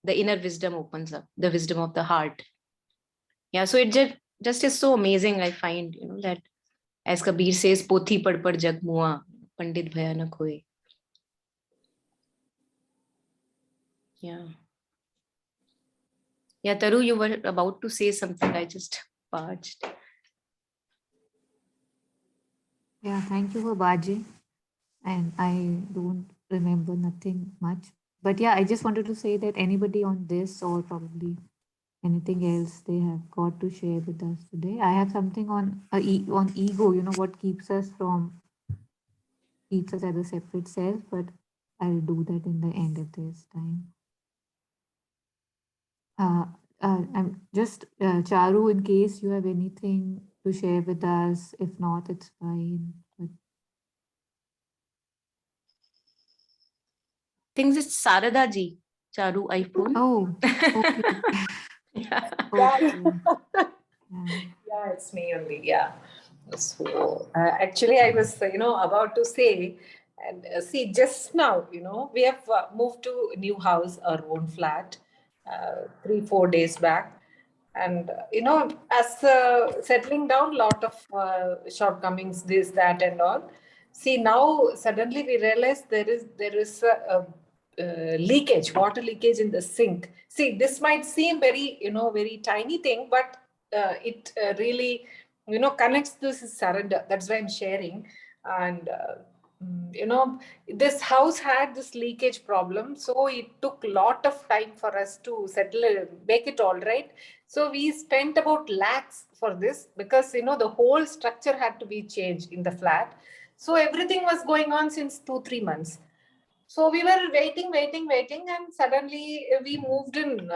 The inner wisdom opens up, the wisdom of the heart. Yeah, so it just is so amazing, I find, that as Kabir says, Pothi pad pad jag mua, Pandit bhayanak hoye. Yeah. Yeah, Taru, you were about to say something. I just parched. Yeah, thank you for Baji. And I don't remember nothing much. But yeah, I just wanted to say that anybody on this, or probably anything else they have got to share with us today. I have something on on ego, what keeps us as a separate self, but I'll do that in the end if there's time. I'm just Charu, in case you have anything to share with us. If not, it's fine. But Things it's Sarada ji, Charu iPhone. oh, okay. Yeah. Okay. Yeah. Yeah, it's me only. Yeah. So actually, I was, about to say, and see, just now, we have moved to a new house, our own flat, 3-4 days back. And, as settling down, lot of shortcomings, this, that, and all. See, now suddenly we realize there is a leakage, water leakage in the sink. See, this might seem very tiny thing, but it really, connects this surrender. That's why I'm sharing. And this house had this leakage problem, so it took a lot of time for us to settle it, make it all right. So we spent about lakhs for this, because the whole structure had to be changed in the flat. So everything was going on since 2-3 months. So we were waiting, and suddenly we moved in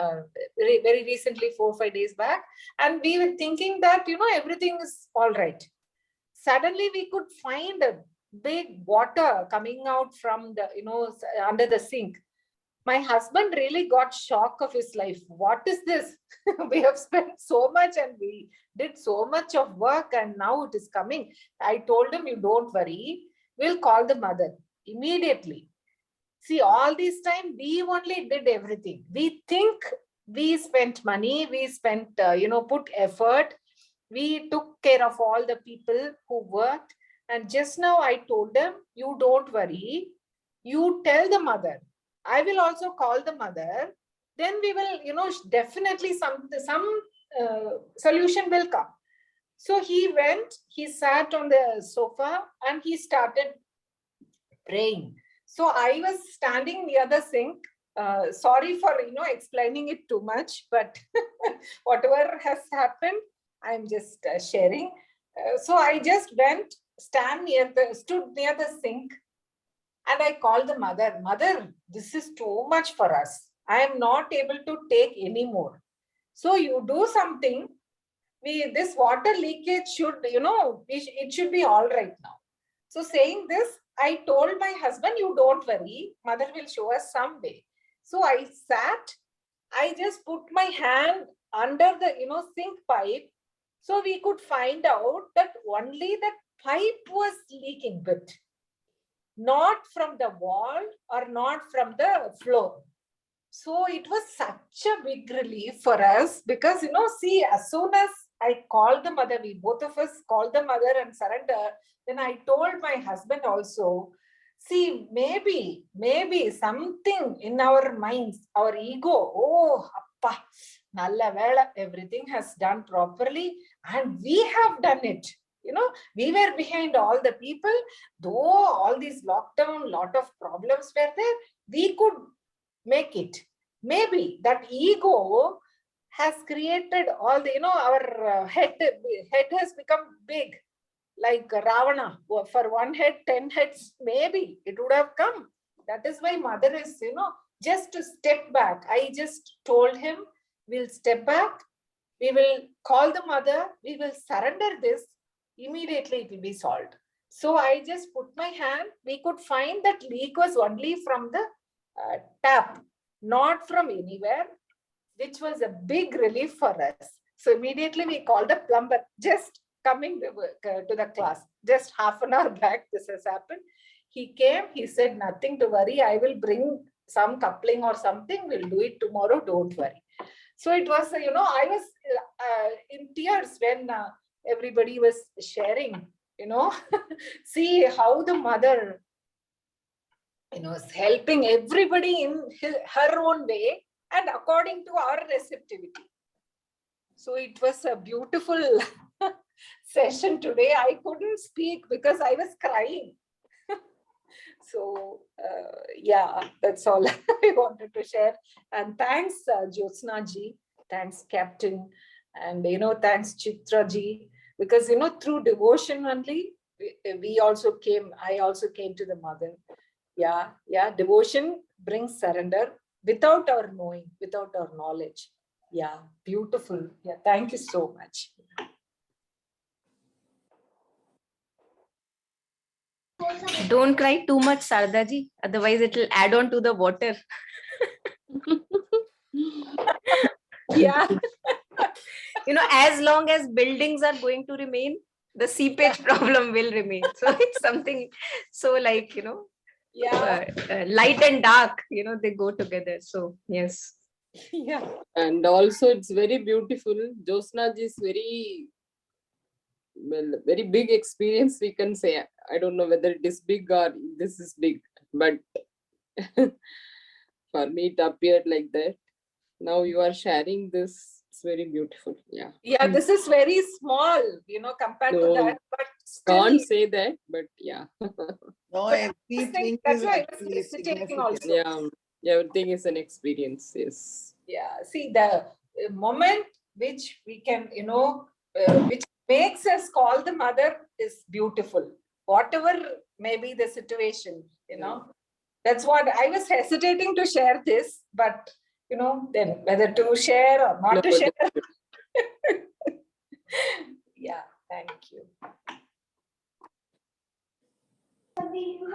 very, very recently, 4-5 days back, and we were thinking that everything is all right. Suddenly we could find a big water coming out from the under the sink. My husband really got shock of his life. What is this? We have spent so much and we did so much of work, and now it is coming. I told him, you don't worry, we'll call the mother immediately. See, all this time we only did everything. We think we spent money, we spent put effort, we took care of all the people who worked. And just now I told them, you don't worry, you tell the mother. I will also call the mother. Then we will, definitely some solution will come. So he went, he sat on the sofa and he started praying. So I was standing near the sink. Sorry for explaining it too much, but whatever has happened, I'm just sharing. So I just went, stood near the sink, and I called the mother. Mother, this is too much for us. I am not able to take any more. So you do something. This water leakage should, it should be all right now. So saying this, I told my husband, you don't worry, mother will show us some way. So I sat, I just put my hand under the, sink pipe. So we could find out that only the pipe was leaking bit, not from the wall or not from the floor. So it was such a big relief for us, because, see, as soon as I called the mother, we both of us called the mother and surrender. Then I told my husband also, see, maybe something in our minds, our ego, oh, appa, nalla vela, everything has done properly and we have done it. We were behind all the people, though all these lockdown, lot of problems were there, we could make it. Maybe that ego has created all the, our head has become big, like Ravana. For one head, 10 heads, maybe it would have come. That is why mother is, just to step back. I just told him, we'll step back, we will call the mother, we will surrender this, immediately it will be solved. So I just put my hand, we could find that leak was only from the tap, not from anywhere, which was a big relief for us. So immediately we called the plumber, just coming to the class, just half an hour back this has happened. He came, he said, nothing to worry, I will bring some coupling or something, we'll do it tomorrow, don't worry. So it was, I was in tears when everybody was sharing, see how the mother, is helping everybody in her own way and according to our receptivity. So it was a beautiful session today. I couldn't speak because I was crying. So yeah, that's all I wanted to share. And thanks Jyotsna ji, thanks Captain, and thanks Chitra ji, because through devotion only we also came, I also came to the mother. Yeah, devotion brings surrender without our knowing, without our knowledge. Yeah, beautiful. Yeah, thank you so much. Don't cry too much, Sarada ji, otherwise it will add on to the water. Yeah. As long as buildings are going to remain, the seepage problem will remain. So it's something so like, Yeah. light and dark, they go together. So yes. Yeah. And also it's very beautiful. Josna ji's very big experience, we can say. I don't know whether it is big or this is big, but for me it appeared like that. Now you are sharing this It's very beautiful. Yeah. Yeah, this is very small, compared to No, that, but still, can't say that, but yeah. No, but I was thinking, everything that's is why I was actually hesitating significant. also. Yeah, everything is an experience. Yes. Yeah, see, the moment which we can, which makes us call the mother is beautiful, whatever may be the situation, That's what I was hesitating to share this, but, then whether to share or not No, to share. definitely. Yeah, thank you.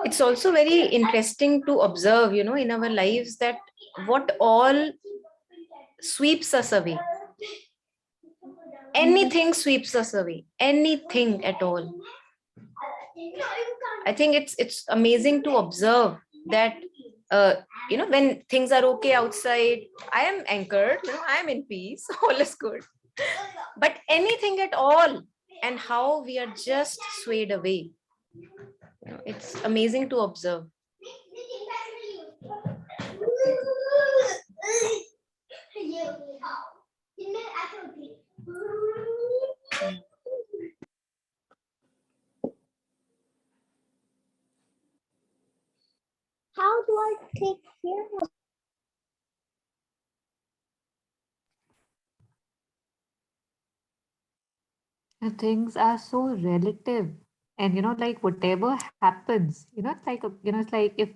It's also very interesting to observe, in our lives, that what all sweeps us away. Anything sweeps us away, anything at all. I think it's amazing to observe that, when things are okay outside, I am anchored, I am in peace, all is good. But anything at all, and how we are just swayed away. It's amazing to observe. How do I take care of Things are so relative, and like whatever happens, it's like it's like, if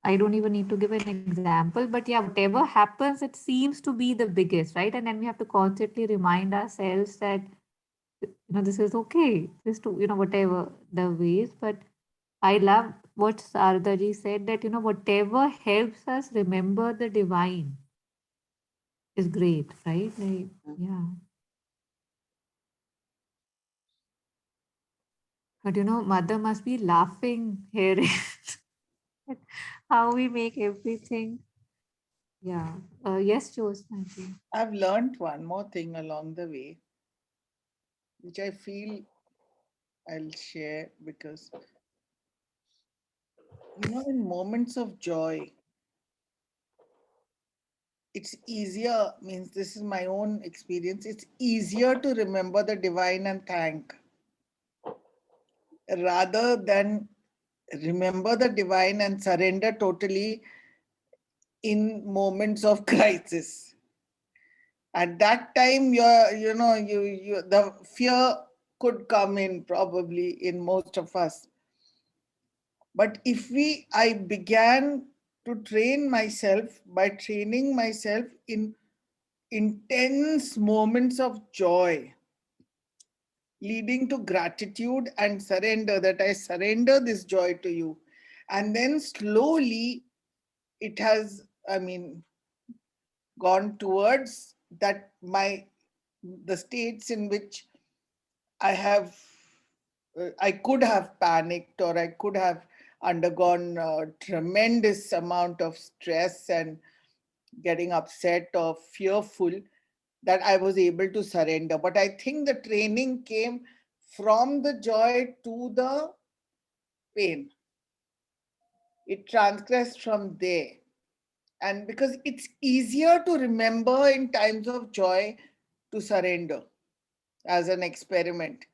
I don't even need to give an example, but yeah, whatever happens, it seems to be the biggest, right? And then we have to constantly remind ourselves that this is okay, this to whatever the ways. But I love what Sardaji said, that whatever helps us remember the divine is great, right? Like, yeah. But mother must be laughing hearing how we make everything. Yeah. Yes, Josna ji. I've learned one more thing along the way, which I feel I'll share because, in moments of joy, it's easier, means this is my own experience, it's easier to remember the divine and thank rather than remember the divine and surrender totally in moments of crisis. At that time, the fear could come in probably in most of us. But I began to train myself by training myself in intense moments of joy, leading to gratitude and surrender, that I surrender this joy to you. And then slowly it has, gone towards that the states in which I could have panicked, or I could have undergone a tremendous amount of stress and getting upset or fearful, that I was able to surrender. But I think the training came from the joy to the pain. It transgressed from there. And because it's easier to remember in times of joy to surrender as an experiment.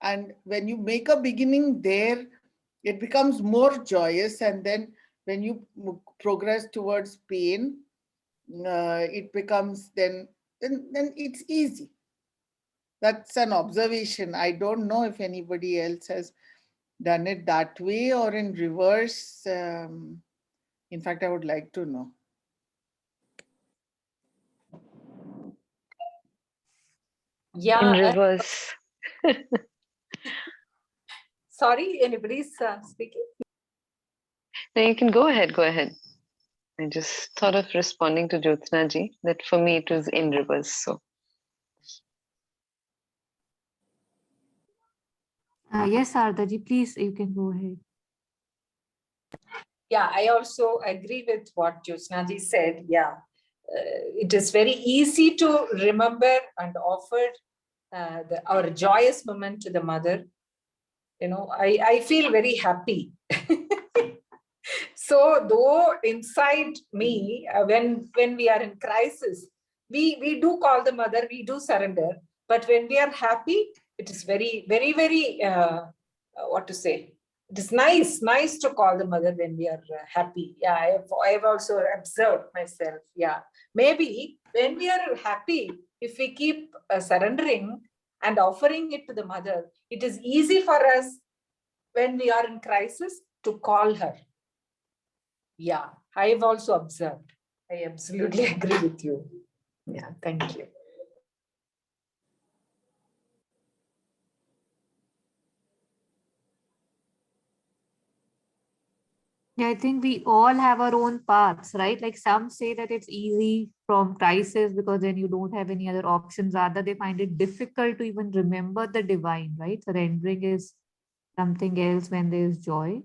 And when you make a beginning there, it becomes more joyous. And then when you progress towards pain, it becomes then it's easy. That's an observation. I don't know if anybody else has done it that way or in reverse. In fact, I would like to know. In reverse. Sorry, anybody's speaking? No, you can go ahead. Go ahead. I just thought of responding to Jyotsna ji that for me it was in reverse. So Yes, Sardaji, please, you can go ahead. Yeah, I also agree with what Jyotsna ji said. Yeah, it is very easy to remember and offer our joyous moment to the mother. I feel very happy. So though inside me, when we are in crisis, we do call the mother, we do surrender, but when we are happy, it is very, very, very, what to say? It is nice to call the mother when we are happy. Yeah, I have also observed myself. Yeah, maybe when we are happy, if we keep surrendering and offering it to the mother, it is easy for us when we are in crisis to call her. Yeah, I have also observed. I absolutely agree with you. Yeah, thank you. Yeah, I think we all have our own paths, right? Like some say that it's easy from crisis because then you don't have any other options. Rather, they find it difficult to even remember the divine, right? Surrendering is something else when there's joy.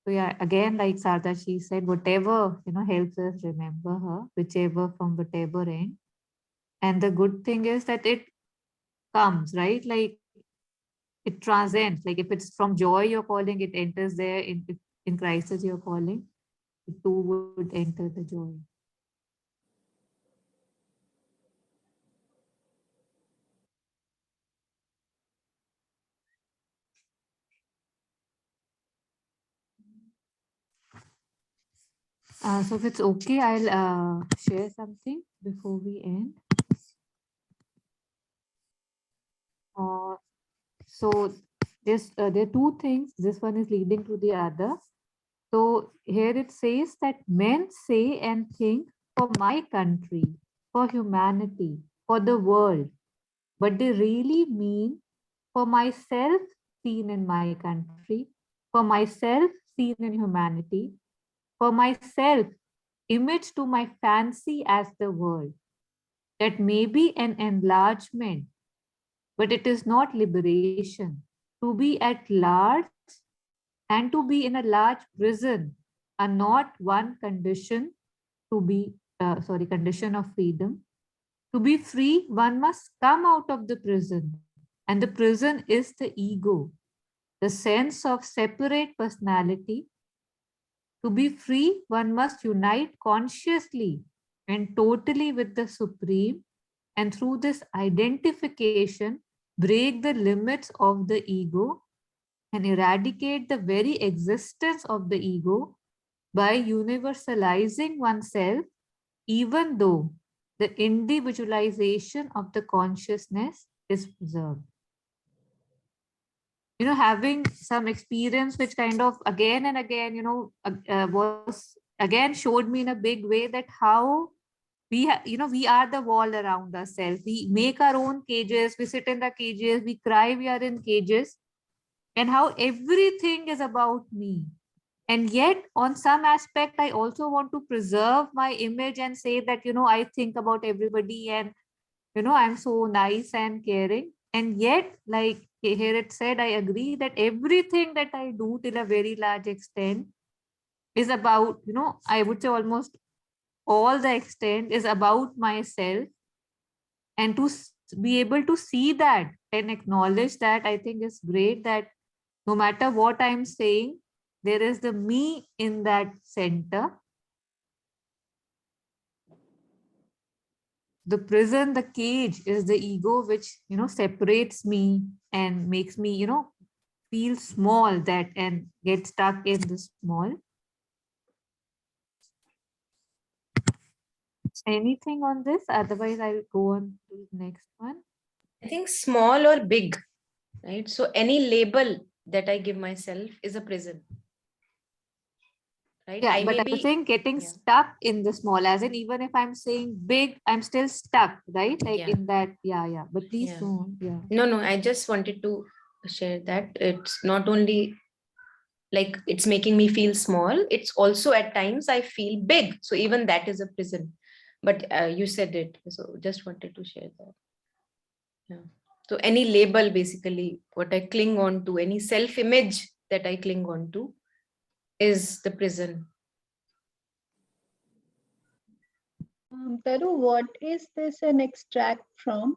So yeah, again, like Sarda, she said, whatever, helps us remember her, whichever from whatever end. And the good thing is that it comes, right? Like it transcends. Like if it's from joy you're calling, it enters there. In crisis you're calling, it too would enter the joy. So if it's okay, I'll share something before we end. So there are two things. This one is leading to the other. So here it says that men say and think for my country, for humanity, for the world, but they really mean for myself seen in my country, for myself seen in humanity, for myself image to my fancy as the world. That may be an enlargement, but it is not liberation. To be at large and to be in a large prison are not one condition to be, condition of freedom. To be free, one must come out of the prison. And the prison is the ego, the sense of separate personality. To be free, one must unite consciously and totally with the Supreme, and through this identification, break the limits of the ego and eradicate the very existence of the ego by universalizing oneself, even though the individualization of the consciousness is preserved. Having some experience which kind of again and again, was again showed me in a big way that how we are the wall around ourselves. We make our own cages, we sit in the cages, we cry, we are in cages, and how everything is about me. And yet, on some aspect, I also want to preserve my image and say that, I think about everybody and, I'm so nice and caring. And yet, like here it said, I agree that everything that I do till a very large extent is about, I would say almost all the extent is about myself. And to be able to see that and acknowledge that, I think is great, that no matter what I'm saying, there is the me in that center. The prison, the cage is the ego, which, separates me and makes me, feel small, that and get stuck in the small. Anything on this? Otherwise, I'll go on to the next one. I think small or big, right? So any label that I give myself is a prison. Right? Yeah, but I think getting stuck in the small, as in even if I'm saying big, I'm still stuck, right? Like in that, yeah. But please don't. Yeah. No, I just wanted to share that it's not only like it's making me feel small, it's also at times I feel big. So even that is a prison. But you said it, so just wanted to share that. Yeah. So any label, basically, what I cling on to, any self-image that I cling on to is the prison. Taru, what is this an extract from?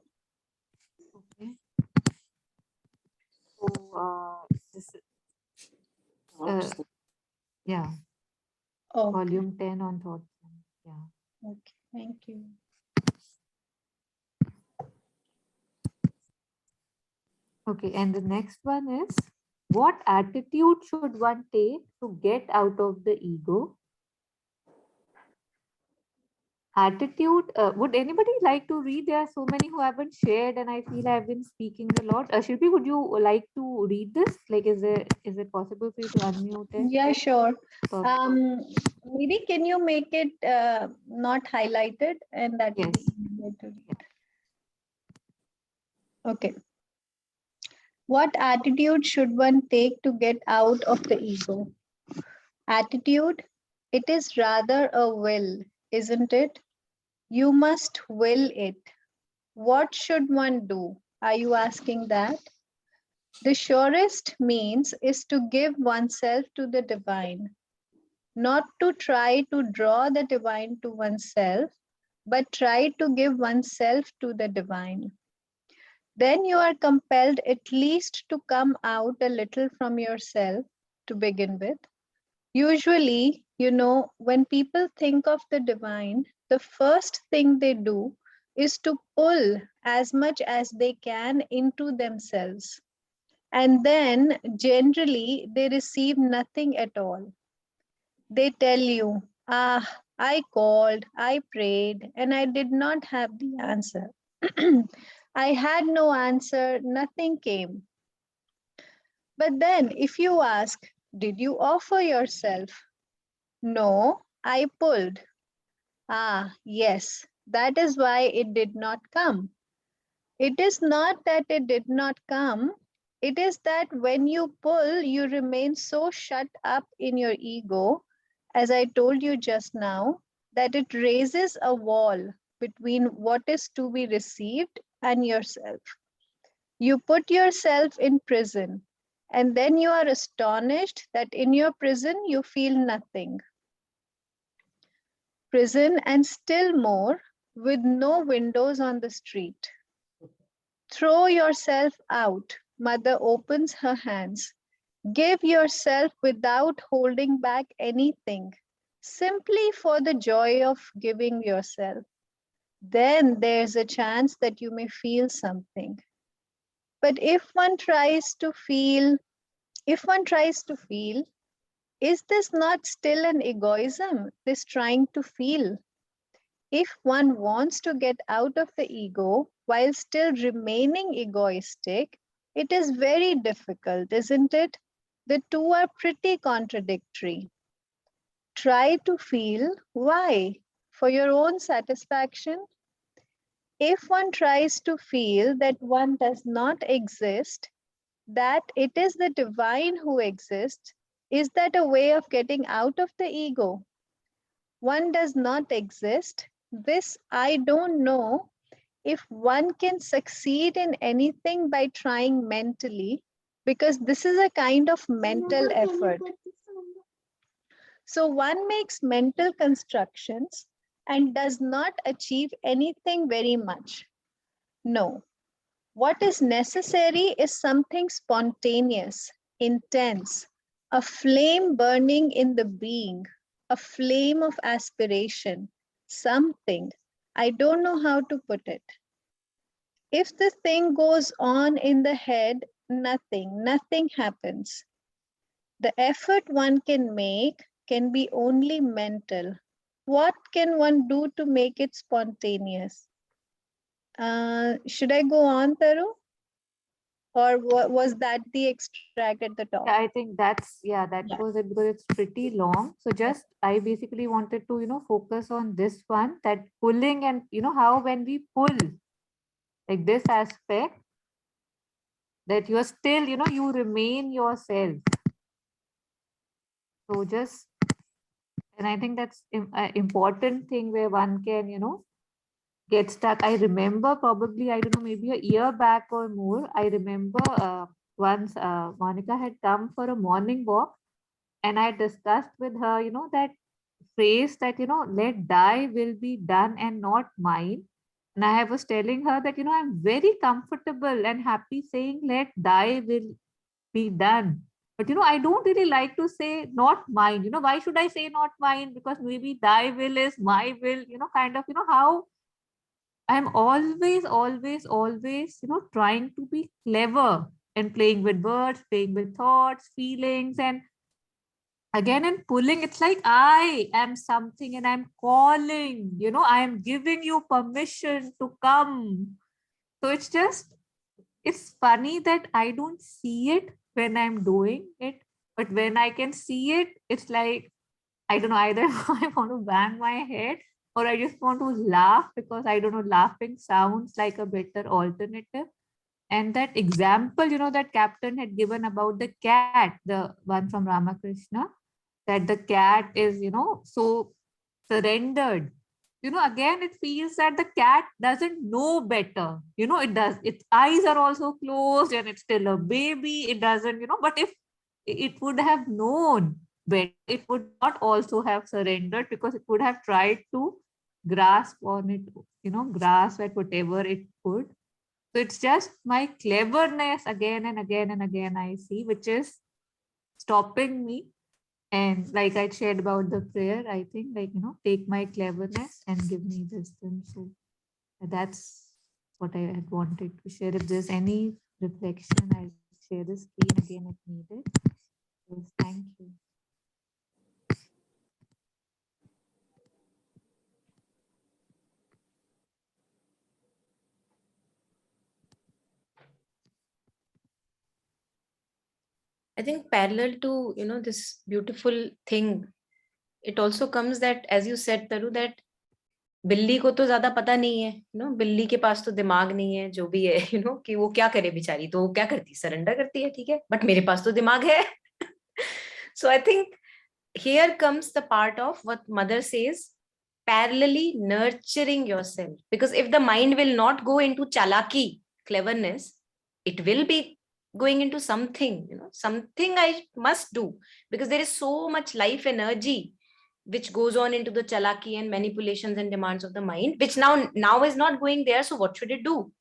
Okay. So this is, yeah. Okay. Volume 10 on thoughts. Yeah. Okay, thank you. Okay, and the next one is, what attitude should one take to get out of the ego? Attitude, would anybody like to read? There are so many who haven't shared, and I feel I've been speaking a lot. Shilpi, would you like to read this? Like, is it possible for you to unmute it? Yeah, sure. Perfect. Maybe can you make it not highlighted, and that will be Yes. easier to read. Okay. What attitude should one take to get out of the ego? Attitude, it is rather a will, isn't it? You must will it. What should one do? Are you asking that? The surest means is to give oneself to the divine, not to try to draw the divine to oneself, but try to give oneself to the divine. Then you are compelled at least to come out a little from yourself to begin with. Usually, when people think of the divine, the first thing they do is to pull as much as they can into themselves. And then generally, they receive nothing at all. They tell you, I called, I prayed, and I did not have the answer. I had no answer, nothing came. But then, if you ask, did you offer yourself? No, I pulled. Yes, that is why it did not come. It is not that it did not come. It is that when you pull, you remain so shut up in your ego, as I told you just now, that it raises a wall between what is to be received and yourself. You put yourself in prison, and then you are astonished that in your prison you feel nothing. Prison, and still more, with no windows on the street. Throw yourself out. Mother opens her hands. Give yourself without holding back anything, simply for the joy of giving yourself. Then there's a chance that you may feel something. But if one tries to feel, is this not still an egoism, this trying to feel? If one wants to get out of the ego while still remaining egoistic, it is very difficult, isn't it? The two are pretty contradictory. Try to feel why? For your own satisfaction? If one tries to feel that one does not exist, that it is the divine who exists, is that a way of getting out of the ego? One does not exist. This I don't know if one can succeed in anything by trying mentally, because this is a kind of mental effort. So one makes mental constructions and does not achieve anything very much. No, what is necessary is something spontaneous, intense, a flame burning in the being, a flame of aspiration, something. I don't know how to put it. If the thing goes on in the head, nothing happens. The effort one can make can be only mental. What can one do to make it spontaneous? Should I go on, Taru? Or was that the extract at the top? Yeah, I think that Yeah. was it, because it's pretty long. So just I basically wanted to, focus on this one, that pulling, and how when we pull, like this aspect, that you're still, you remain yourself. So just, and I think that's an important thing where one can, get stuck. I remember probably, I don't know, maybe a year back or more, I remember once Monica had come for a morning walk, and I discussed with her, that phrase that, let die will be done and not mine. And I was telling her that, I'm very comfortable and happy saying, let die will be done. But, I don't really like to say not mine. Why should I say not mine? Because maybe thy will is my will, kind of, how I'm always, trying to be clever and playing with words, playing with thoughts, feelings, and again in pulling, it's like I am something and I'm calling, I am giving you permission to come. So it's funny that I don't see it when I'm doing it, but when I can see it, it's like, I don't know, either I want to bang my head or I just want to laugh, because I don't know, laughing sounds like a better alternative. And that example, that captain had given about the cat, the one from Ramakrishna, that the cat is, so surrendered. Again, it feels that the cat doesn't know better. It does, its eyes are also closed and it's still a baby. It doesn't, but if it would have known better, it would not also have surrendered, because it would have tried to grasp on it, grasp at whatever it could. So it's just my cleverness again and again and again I see, which is stopping me. And like I shared about the prayer, I think, like, take my cleverness and give me wisdom. So that's what I had wanted to share. If there's any reflection, I'll share the screen again if needed. Yes, thank you. I think parallel to, this beautiful thing, it also comes that, as you said, Taru, that बिल्ली को तो ज्यादा पता नहीं है, बिल्ली के पास तो दिमाग नहीं है, जो भी है, कि वो क्या करे बेचारी, तो वो क्या करती, सरेंडर करती है, ठीक है, बट मेरे पास तो दिमाग है. So I think here comes the part of what mother says, parallelly nurturing yourself, because if the mind will not go into chalaki, cleverness, it will be going into something, something I must do, because there is so much life energy which goes on into the chalaki and manipulations and demands of the mind, which now is not going there. So what should it do?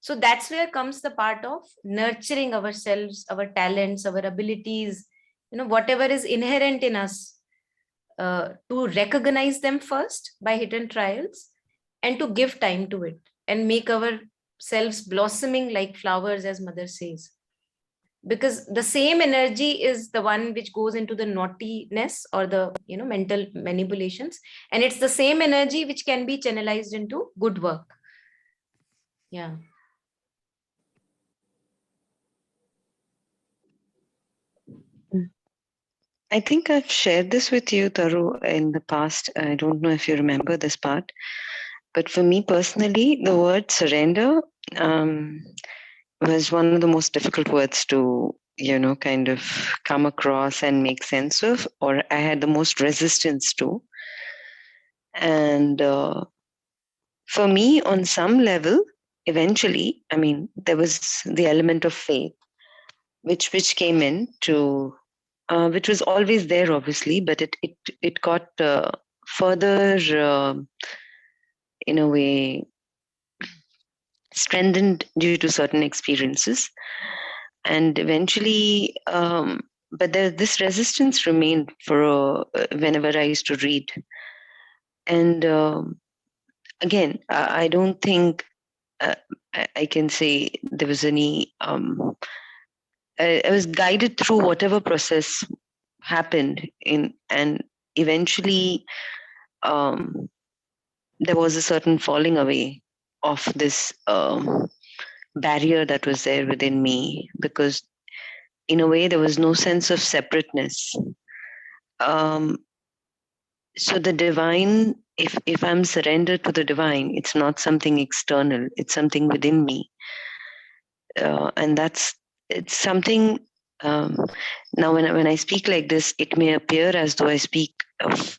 So that's where comes the part of nurturing ourselves, our talents, our abilities, whatever is inherent in us, to recognize them first by hidden trials, and to give time to it and make ourselves blossoming like flowers, as mother says. Because the same energy is the one which goes into the naughtiness or the mental manipulations, and it's the same energy which can be channelized into good work. Yeah. I think I've shared this with you, Taru, in the past. I don't know if you remember this part, but for me personally, the word surrender was one of the most difficult words to, kind of come across and make sense of, or I had the most resistance to. And for me, on some level, eventually, I mean, there was the element of faith, which came in to, which was always there, obviously, but it got further, in a way, strengthened due to certain experiences, and eventually, but this resistance remained for whenever I used to read, and again, I don't think I can say there was any. I was guided through whatever process happened and eventually there was a certain falling away of this barrier that was there within me, because in a way there was no sense of separateness. So the divine, if I'm surrendered to the divine, it's not something external, it's something within me. And it's something, now when I speak like this, it may appear as though I speak of,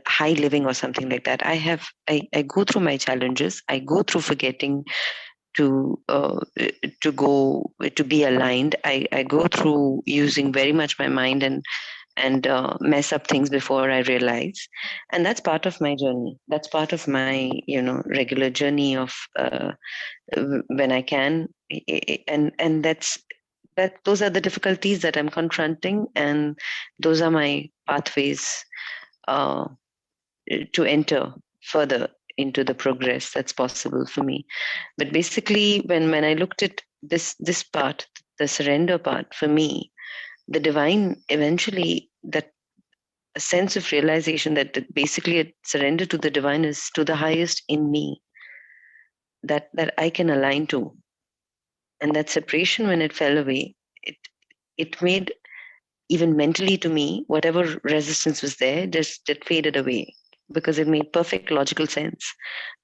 high living or something like that. I go through my challenges, I go through forgetting to go to be aligned. I go through using very much my mind and mess up things before I realize, and that's part of my journey. That's part of my regular journey of when I can, and those are the difficulties that I'm confronting, and those are my pathways to enter further into the progress that's possible for me. But basically, when I looked at this part, the surrender part, for me, the divine eventually, that a sense of realization that basically a surrender to the divine is to the highest in me, that I can align to. And that separation, when it fell away, it made, even mentally to me, whatever resistance was there, just it faded away, because it made perfect logical sense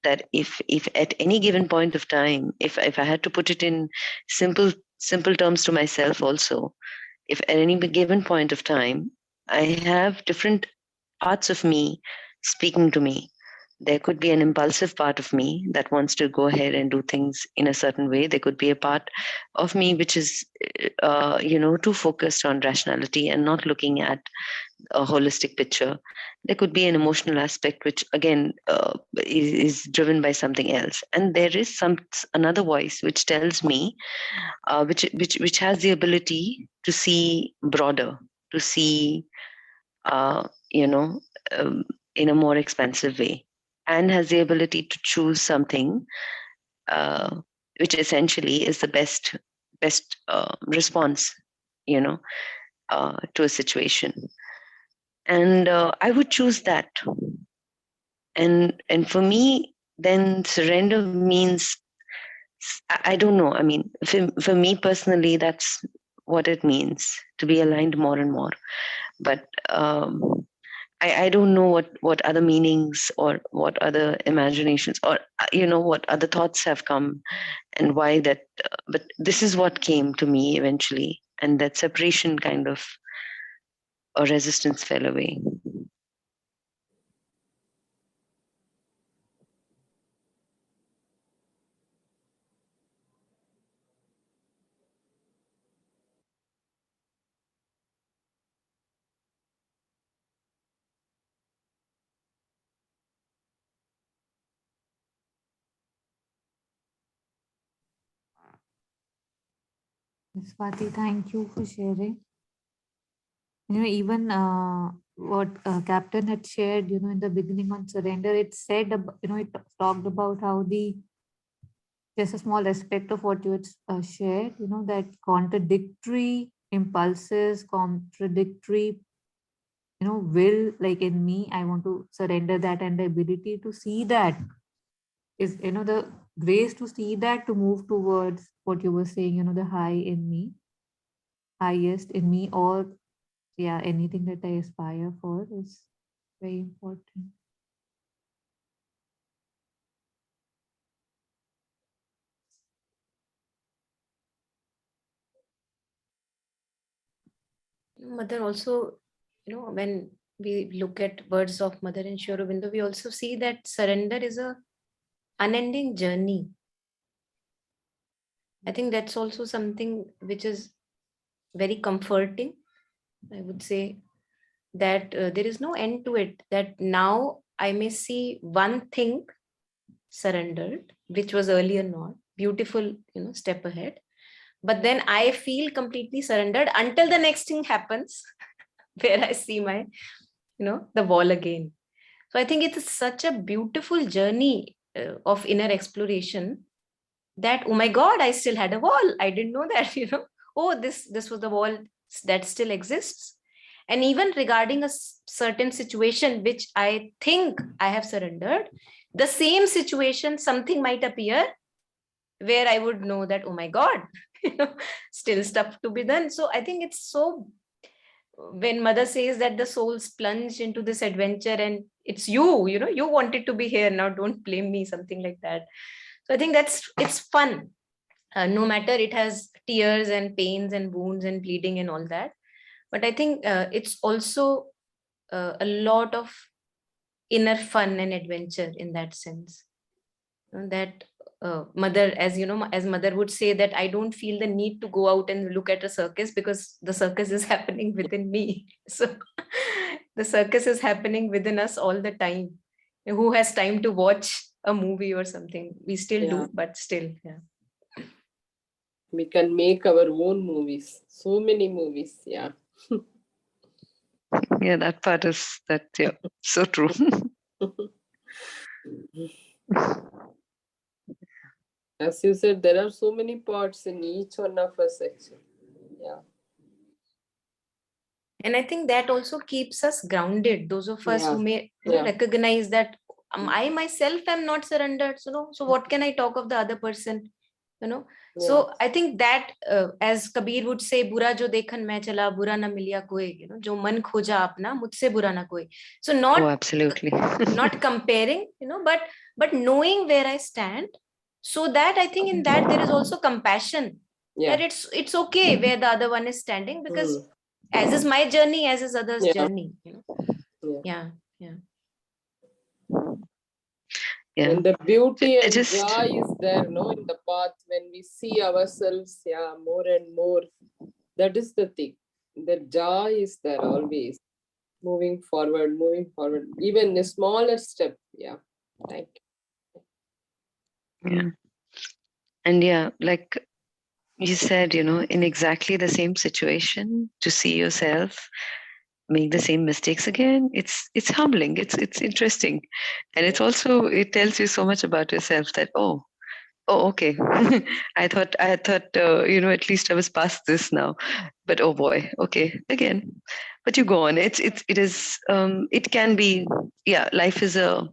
that if at any given point of time, if I had to put it in simple terms to myself also, if at any given point of time I have different parts of me speaking to me, there could be an impulsive part of me that wants to go ahead and do things in a certain way. There could be a part of me which is too focused on rationality and not looking at a holistic picture. There could be an emotional aspect which again is driven by something else, and there is another voice which tells me, which has the ability to see broader, to see uh, you know um, in a more expansive way, and has the ability to choose something uh, which essentially is the best response, you know to a situation. And I would choose that. And for me, then surrender means, I don't know, I mean, for me personally, that's what it means, to be aligned more and more. But I don't know what other meanings or what other imaginations or what other thoughts have come, and why that, but this is what came to me eventually, and that separation kind of, or resistance, fell away. Swati, thank you for sharing. Even what Captain had shared, in the beginning on surrender, it said, it talked about how just a small aspect of what you had shared, that contradictory impulses, contradictory, will, like in me, I want to surrender that, and the ability to see that is, the grace to see that, to move towards what you were saying, the high in me, highest in me, or yeah, anything that I aspire for is very important. Mother also, when we look at words of Mother and Sri Aurobindo, we also see that surrender is a unending journey. I think that's also something which is very comforting. I would say that there is no end to it, that now I may see one thing surrendered, which was earlier not. Beautiful, step ahead. But then I feel completely surrendered until the next thing happens where I see my, the wall again. So I think it's such a beautiful journey of inner exploration, that, oh my God, I still had a wall. I didn't know that, oh, this was the wall that still exists. And even regarding a certain situation, which I think I have surrendered, the same situation, something might appear where I would know that, oh my God, still stuff to be done. So I think it's so, when Mother says that the soul's plunge into this adventure and it's you wanted to be here, now don't blame me, something like that. So I think it's fun. No matter it has tears and pains and wounds and bleeding and all that. But I think it's also a lot of inner fun and adventure in that sense. That Mother, as Mother would say, that I don't feel the need to go out and look at a circus, because the circus is happening within me. So the circus is happening within us all the time. Who has time to watch a movie or something? We still Yeah. do, but still, yeah. We can make our own movies. So many movies. Yeah. Yeah, that part is that. Yeah, so true. As you said, there are so many parts in each one of us actually. Yeah. And I think that also keeps us grounded. Those of us who Yeah. may Yeah. recognize that I myself am not surrendered. So what can I talk of the other person? Yeah. So I think that as Kabir would say, "Bura jo dekhan main chala, bura na miliya koi." Jo man khoja apna, mujhse bura na koi. So Oh, absolutely. not comparing, but knowing where I stand, so that I think in that there is also compassion. Yeah. That it's okay where the other one is standing, because as is my journey, as is others' Yeah. journey. Yeah. Yeah. Yeah. And the beauty and Just joy is there, no, in the path when we see ourselves, more and more. That is the thing. The joy is there always. Moving forward, even a smaller step. Yeah. Thank yeah. And yeah, like you said, in exactly the same situation, to see yourself make the same mistakes again, it's humbling, it's interesting, and it's also, it tells you so much about yourself that okay. I thought at least I was past this now, but oh boy, okay, again. But you go on. It can be, yeah, life is a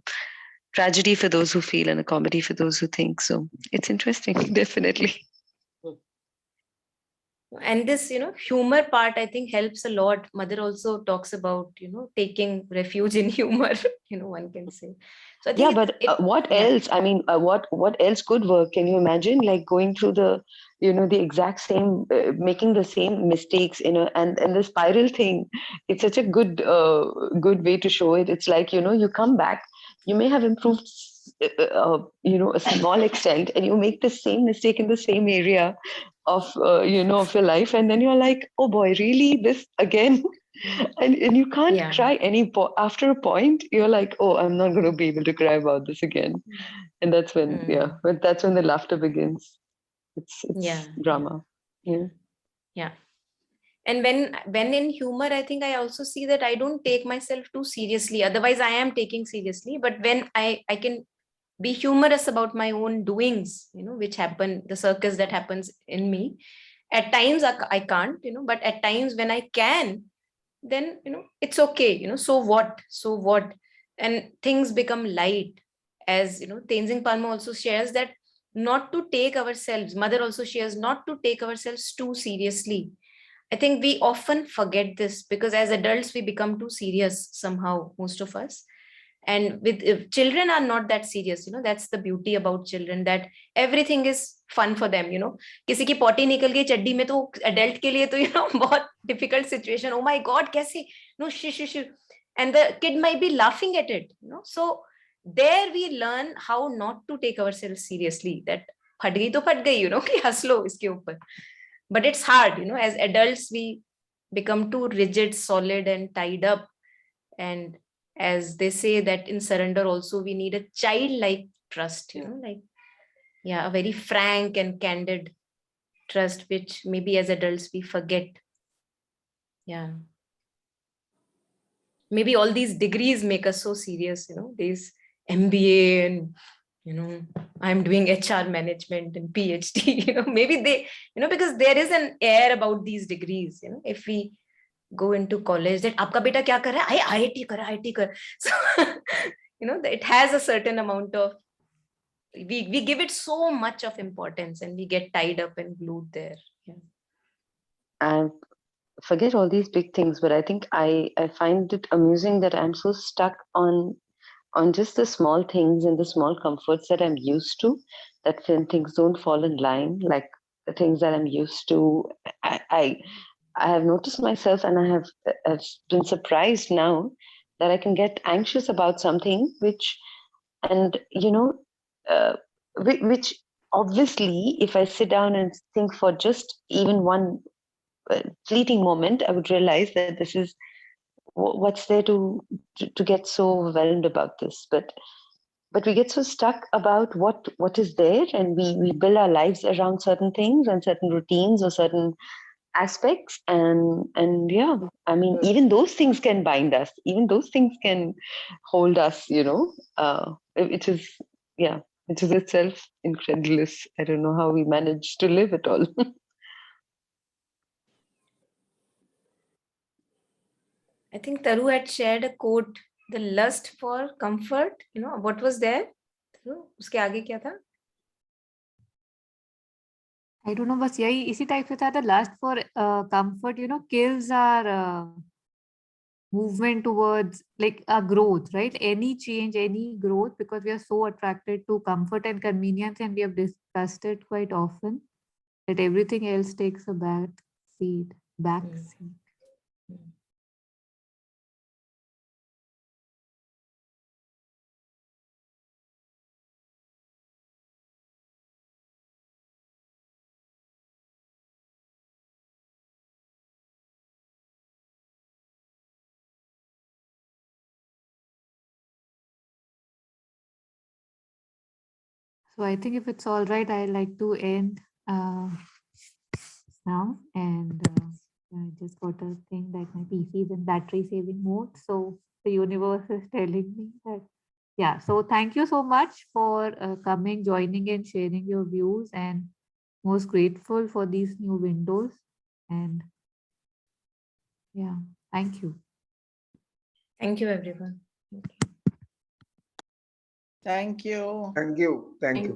tragedy for those who feel and a comedy for those who think. So it's interesting. Definitely. And this humor part, I think, helps a lot. Mother also talks about taking refuge in humor. One can say. So I Yeah, think but what yeah. else? I mean, what else could work? Can you imagine, like, going through the exact same, making the same mistakes, and the spiral thing? It's such a good way to show it. It's like, you come back, you may have improved, a small extent, and you make the same mistake in the same area of your life, and then you're like, oh boy, really, this again? And you can't cry after a point. You're like, oh, I'm not going to be able to cry about this again. And that's when but that's when the laughter begins. It's drama. Yeah. And when in humor, I think I also see that I don't take myself too seriously. Otherwise I am taking seriously. But when I can be humorous about my own doings, which happen, the circus that happens in me, at times I can't, but at times when I can, then it's okay. So what, and things become light. As Tenzing Palmo also shares that not to take ourselves, mother also shares, not to take ourselves too seriously. I think we often forget this because as adults we become too serious somehow, most of us. And with if children are not that serious, that's the beauty about children, that everything is fun for them. किसी की potty निकल गई चड्डी में, तो adult के लिए तो बहुत difficult situation. Oh my God, कैसे? No, shh. And the kid might be laughing at it. So there we learn how not to take ourselves seriously. That फट गई तो फट गई, कि हंस लो इसके ऊपर. But it's hard, as adults we become too rigid, solid, and tied up. And as they say that in surrender also we need a childlike trust, a very frank and candid trust, which maybe as adults we forget. Maybe all these degrees make us so serious, these MBA and I'm doing HR management and PhD. Maybe they, because there is an air about these degrees. If we go into college, that आपका बेटा क्या कर रहा है? IIT कर. So it has a certain amount of, we give it so much of importance and we get tied up and glued there. And forget all these big things, but I think I find it amusing that I'm so stuck on just the small things and the small comforts that I'm used to, that when things don't fall in line, like the things that I'm used to, I have noticed myself, and I've been surprised now that I can get anxious about something and which obviously, if I sit down and think for just even one fleeting moment, I would realize that this is what's there to get so overwhelmed about this. But we get so stuck about what is there, and we build our lives around certain things and certain routines or certain aspects, and yeah, I mean, even those things can bind us, even those things can hold us, which is, yeah, which is itself incredulous. I don't know how we managed to live at all. I think Taru had shared a quote, the lust for comfort. What was there? Taru, उसके आगे क्या था? I don't know, बस यही इसी type से था. The lust for comfort, kills our movement towards like a growth, right? Any change, any growth, because we are so attracted to comfort and convenience, and we have discussed it quite often, that everything else takes a back seat. So I think if it's all right, I like to end now. And I just got a thing that my PC is in battery saving mode. So the universe is telling me that, yeah. So thank you so much for coming, joining and sharing your views, and most grateful for these new windows. And yeah, thank you. Thank you, everyone. Thank you. Thank you. Thank you. Thank you.